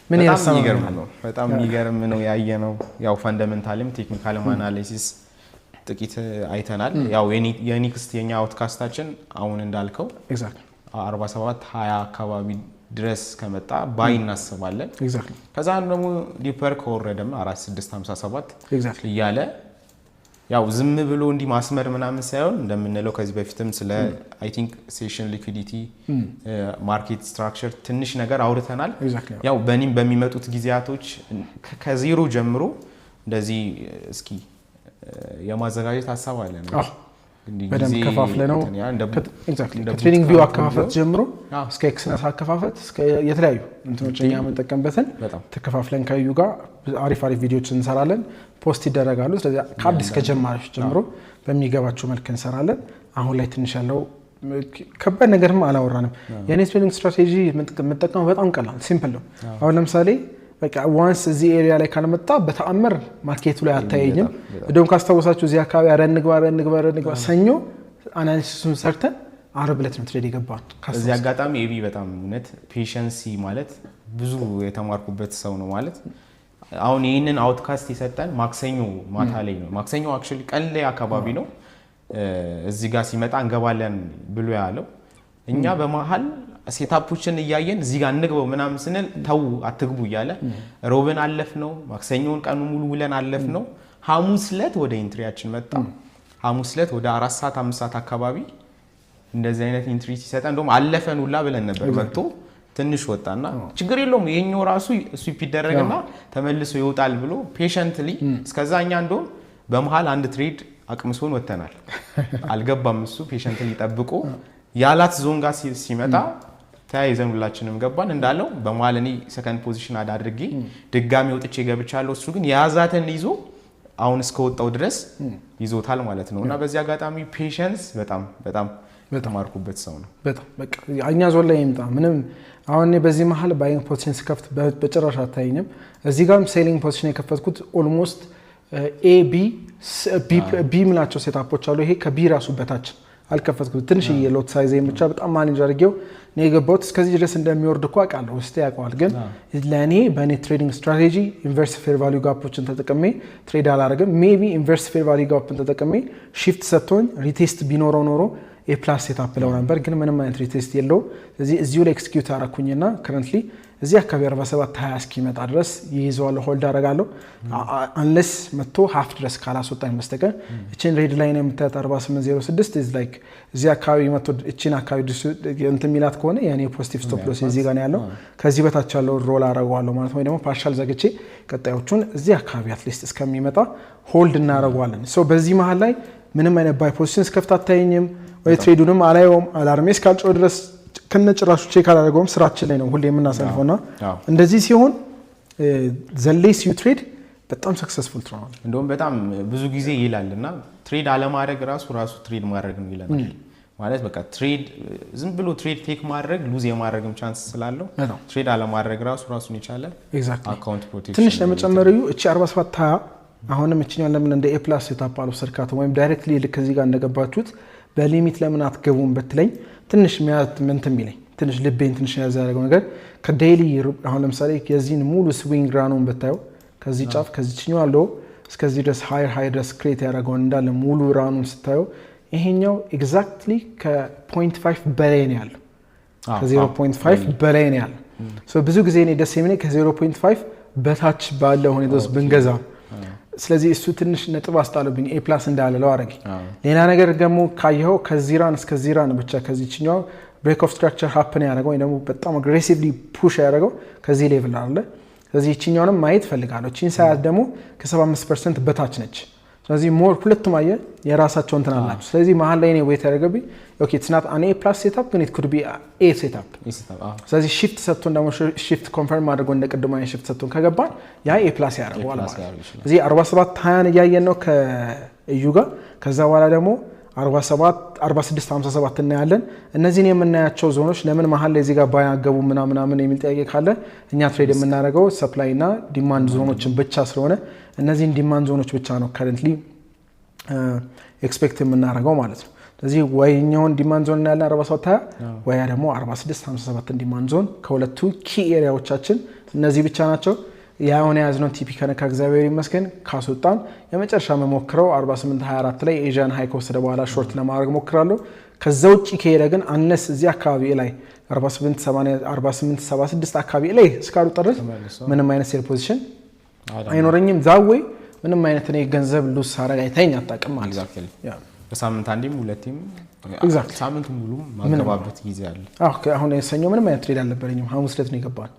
ምን ያሳየው በጣም የሚገርም ነው ያየነው ያው ፈንዳሜንታልም ቴክኒካልም አናሊሲስ ጥቂት አይተናል ያው የኔክስት የኛ አውትካስታችን አሁን እንዳልከው ኤግዛክትሊ 47 20 አካባቢ ድረስ ከመጣ ባይ እናስባለን ኤግዛክትሊ ከዛ ደግሞ ዲፐር ከወረደም 4657 ኤግዛክትሊ ያለ ያው ዝም ብሎ እንዲ ማስመር ምናምን ሳይሆን እንደምንለው ከዚህ በፊትም ስለ አይ ቲንክ ሴሽን ሊኩዊዲቲ ማርኬት ስትራክቸር ትንሽ ነገር አውርተናል ያው በእኔም በሚመጡት ጊዜያቶች ከዜሮ ጀምሮ እንደዚህ እስኪ የማዘጋጀት ሐሳብ አለ ነው በደም ከፋፍለ ነው ኤግዛክትሊ ትሬኒንግ ቪው አከፋፈት ጀምሮ እስከ ኤክስነስ አከፋፈት እስከ የተለያዩ እንትኖችኛ መጠቀምበትን ተከፋፍለን ከዩ ጋር አሪፍ ቪዲዮዎች እንሰራለን ፖስት ይደረጋሉ ስለዚህ ከአዲስ ከጀማሪዎች ጀምሮ በሚገባቸው መልክ እንሰራለን አሁን ላይ ትንሽ ያለው ከባድ ነገርም አላወራንም የኔ ትሬኒንግ ስትራቴጂ መጠቀም በጣም ቀላል ሲምፕል ነው አሁን ለምሳሌ በቃ ዋንስ እዚህ ኤሪያ ላይ ካልመጣ በተአምር ማርኬቱ ላይ አታየኝም እንደውም ካስተዋወሳችሁ እዚህ አካባቢ አረንግባ ሰኞ አናሊሲሱን ሰርተን አርብ ዕለት ነው ትሬድ ይገባል እዚህ አጋጣሚ ኤቢ በጣም እውነት ፔሸንሲ ማለት ብዙ የተማርኩበት ሰው ነው ማለት አሁን ይሄንን አውትካስት ይሰጣን ማክሰኞ ማታ ላይ ነው ማክሰኞ አክቹሊ ቀን ላይ አካባቢ ነው እዚህ ጋር ሲመጣ እንገባለን ብሎ ያለው እኛ በመሃል ሴታፖችን እያየን እዚህ ጋር እንግባው ምናምን ስንል ተው አትግቡ ይያለ ሮብን አለፍ ነው ማክሰኞን ቀኑ ሙሉ ውለን አለፍ ነው ሐሙስ ዕለት ወደ ኢንትሪያችን መጣ ሐሙስ ዕለት ወደ 4 ሰዓት 5 ሰዓት አካባቢ እንደዚህ አይነት ኢንትሪ ሲሰጣን እንደውም አለፈን ሁላ ብለን ነበር መጥቶ ትንሽ ወጣና ችግር የለውም ይሄኛው ራሱ ስዊፕ ይደረግና ተመልሶ ይወጣል ብሎ ፔሸንትሊ እስከዛኛ እንደውም በመሃል አንድ ትሬድ አቅምሶን ወተናል አልገባም እሱ ፔሸንትሊ ጠብቆ ያላት ዞን ጋር ሲመጣ ተያይዘን ሁላችንም ገባን እንዳለው በመሃል እኔ ሰከንድ ፖዚሽን አድርጌ ድጋሚ ወጥቼ ገብቻለሁ እሱ ግን የያዛትን ይዞ አሁን እስከወጣው ድረስ ይዞታል ማለት ነው እና በዚህ አጋጣሚ ፔሸንስ በጣም ተማርኩበት ሰው ነው በጣም በቃ እኛ ዞን ላይ ይምጣ ምንም አሁን እኔ በዚህ መሃል ባይንግ ፖዚሽን ስከፍት በጭራሽ አታይኝም እዚህ ጋርም ሴሊንግ ፖዚሽን የከፈትኩት ኦልሞስት ኤ ቢ ምላቸው ሴታፖች አሉ ይሄ ከቢ ራሱ በታች አልከፈትኩት ትንሽዬ ሎት ሳይዝ ብቻ በጣም ማኔጅ አድርጌው ነው የገባሁት እስከዚህ ድረስ እንደሚወርድ እኮ አውቃለሁ ውስጤ ያውቀዋል ግን ለእኔ በእኔ ትሬዲንግ ስትራቴጂ ኢንቨርስ ፌር ቫልዩ ጋፖችን ተጠቅሜ ትሬድ አላደርግም ሜቢ ኢንቨርስ ፌር ቫልዩ ጋፕን ተጠቅሜ ሺፍት ሰጥቶኝ ሪቴስት ቢኖረው ኖሮ ኤ ፕላስ ሴታፕ ለው ነበር ግን ምንም አይነት ሪቴስት የለው ስለዚህ እዚሁ ላይ ኤክስኪዩት አደረኩኝና ከረንትሊ እዚህ አካባቢ 47 20 እስኪመጣ ድረስ ይይዘዋለሁ ሆልድ አደርጋለሁ አንለስ መጥቶ ሃፍ ድረስ ካላስወጣኝ በስተቀር እቺን ሬድ ላይን የምታዩት 4806 is like እዚህ አካባቢ መጥቶ እቺን አካባቢ እንትን ሚላት ከሆነ ያኔ ፖዚቲቭ ስቶፕ ሎስ እዚህ ጋር ነው ያለው ከዚህ በታች ያለው ሮል አደርጋለሁ ማለት ወይ ደግሞ ፓርሻል ዘግቼ ቀጣዮቹን እዚህ አካባቢ አትሊስት እስከሚመጣ ሆልድ እናደርጋለን ሶ በዚህ መሃል ላይ ምንም አይነት ባይ ፖዚሽንስ ከፍታታኝም ወይ ትሬዱንም አላየውም አላርሜስ ካልጮህ ድረስ ከነጭራሹ ቼክ አላደረገውም ስራችን ላይ ነው ሁሌ የምናሳልፈውና እንደዚህ ሲሆን ዘሌስ ዩ ትሬድ በጣም ሰክሰስፉል ትሆናል እንደውም በጣም ብዙ ጊዜ ይላልና ትሬድ አለማድረግ ራሱ ትሬድ ማድረግ ነው ይላል ማለት በቃ ትሬድ ዝም ብሎ ትሬድ ቴክ ማድረግ ሉዝ የማድረግም ቻንስ ስላለው ትሬድ አለማድረግ ራሱን ይቻላል አካውንት ፕሮቴክሽን ትንሽ ለመጨመር እዩ እቺ 47 አሁንም እቺኛው ለምን እንደ ኤ ፕላስ ሴታፕ አለው ሰርካቶ ወይም ዳይሬክትሊ ልክ እዚህ ጋር እንደገባችሁት በሊሚት ለምን አትገቡም በትለኝ ትንሽ ሚያት ምንተም ይለኝ ትንሽ ልቤን ትንሽ ያዛረገው ነገር ከዴይሊ አሁን ለምሳሌ የዚህን ሙሉ ስዊንግ ራኑን በታዩ ከዚህ ጫፍ ከዚህኛው አለው እስከዚህ ድረስ ሃይ ድረስ ክሬት ያደረገው እንዳለ ሙሉ ራኑን ስታዩ ይሄኛው ኤግዛክትሊ ከ0.5 በላይ ነው ያለው ከ0.5 በላይ ነው ያለው ሶ ብዙ ጊዜ እኔ ደስ የሚለኝ ከ0.5 በታች ባለው ሁኔታ ውስጥ ብንገዛ ስለዚህ እሱ ትንሽ ነጥብ አስጣለብኝ ኤ ፕላስ እንዳለለው አረጋኝ ሌላ ነገር ደግሞ ካየው ከዚራን እስከ ዚራን ብቻ ከዚህኛው ብሬክ ኦፍ ስትራክቸር ሃፕን ያደረገው ወይ ደግሞ በጣም አግሬሲቭሊ ፑሽ ያደረገው ከዚህ ሌቭል አለ ስለዚህ እቺኛውንም ማየት ፈልጋለሁ እቺን ሳያት ደግሞ ከ75% በታች ነች ስለዚህ ሞር ሁለቱም አየ የራሳቸው እንትን አላቸው ስለዚህ መሃል ላይ ነው ዌት ያደረገብኝ ኦኬ ኢትስ ናት አን ኤ ፕላስ ሴታፕ ግን ኢት ኩድ ቢ ኤ ሴታፕ ስለዚህ ሺፍት ሰጥቶን ደግሞ ሺፍት ኮንፈርም አድርጎ እንደቀድሞ ሺፍት ሰጥቶን ከገባን ያ ኤ ፕላስ ያደርገዋል ማለት ነው ስለዚህ 47 20 እያየን ነው ከእዩ ጋር ከዛ በኋላ ደግሞ 47 46 57 እናያለን እነዚህን የምናያቸው ዞኖች ለምን መሃል ላይ እዚህ ጋር ባያገቡ ምናምን የሚል ጥያቄ ካለ እኛ ትሬድ የምናደርገው ሰፕላይ እና ዲማንድ ዞኖችን ብቻ ስለሆነ እነዚህን ዲማንድ ዞኖች ብቻ ነው ከረንትሊ ኤክስፔክት የምናደርገው ማለት ነው ስለዚህ ወይኛውን ዲማንድ ዞን እናያለን 47 20 ወይ ደግሞ 46 57 ዲማንድ ዞን ከሁለቱ ኪ ኤሪያዎቻችን እነዚህ ብቻ ናቸው ያውን ያዝነው ቲፒ ከነካ እግዚአብሔር ይመስገን ካስወጣን የመጨረሻ መሞክረው 48 24 ላይ ኤዥያን ሃይ ከወሰደ በኋላ ሾርት ለማድረግ ሞክራለሁ ከዛ ውጪ ከሄደ ግን አንለስ እዚህ አካባቢ ላይ 48 80 48 76 አካባቢ ላይ እስካሉ ድረስ ምንም አይነት ሴል ፖዚሽን አይኖረኝም ዛዌ ምንም አይነት እኔ ገንዘብ ሉስ አረጋ አይተኝ አጣቀም ማለት ያ በሳምንት አንዴም ሁለቴም ሳምንት ሙሉ ማገባበት ጊዜ አለ አሁን የሰኞ ምንም አይነት ትሬድ አልነበረኝም ሐሙስ ዕለት ነው የገባን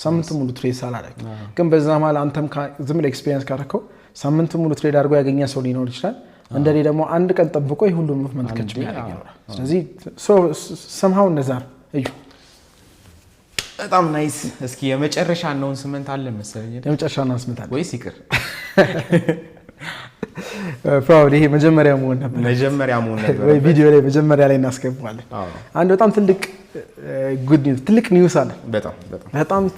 ሳምንት ሙሉ ትሬድ ሳላደርግ ግን በዛ ማለት አንተም ዝም ብለህ ኤክስፒሪየንስ ካረከው ሳምንት ሙሉ ትሬድ አድርጎ ያገኛ ሰው ሊኖር ይችላል እንደኔ ደግሞ አንድ ቀን ጠብቆ ይሁሉ ሙቭመንት ከች ያደርጋል ስለዚህ somehow እንደዛ እዩ በጣም ናይስ እስኪ የመጨረሻ ነው ስምንት አለ መሰለኝ የመጨረሻ ነው ስምንት አለ ወይስ ይቅር ፕሮባብሊ ይሄ መጀመሪያ መሆን ነበር ወይ ቪዲዮ ላይ መጀመሪያ ላይ እናስገባለን አንድ በጣም ትልቅ ጉድ ኒውስ ትልቅ ኒውስ አለ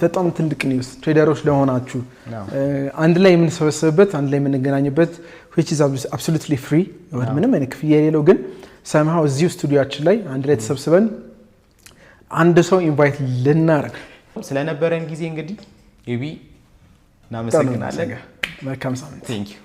በጣም ትልቅ ኒውስ ትሬደሮች ለሆናችሁ አንድ ላይ የምንሰበሰብበት አንድ ላይ የምንገናኝበት which is absolutely free ምንም አይነት ክፍያ የሌለው ግን somehow እዚሁ ስቱዲዮአችን ላይ አንድ ላይ ተሰብስበን አንድ ሰው ኢንቫይት ልናረግ ስለነበረን ጊዜ እንግዲህ ኤቢ እናመሰግናለን መልካም ሳምንት ቴንክ ዩ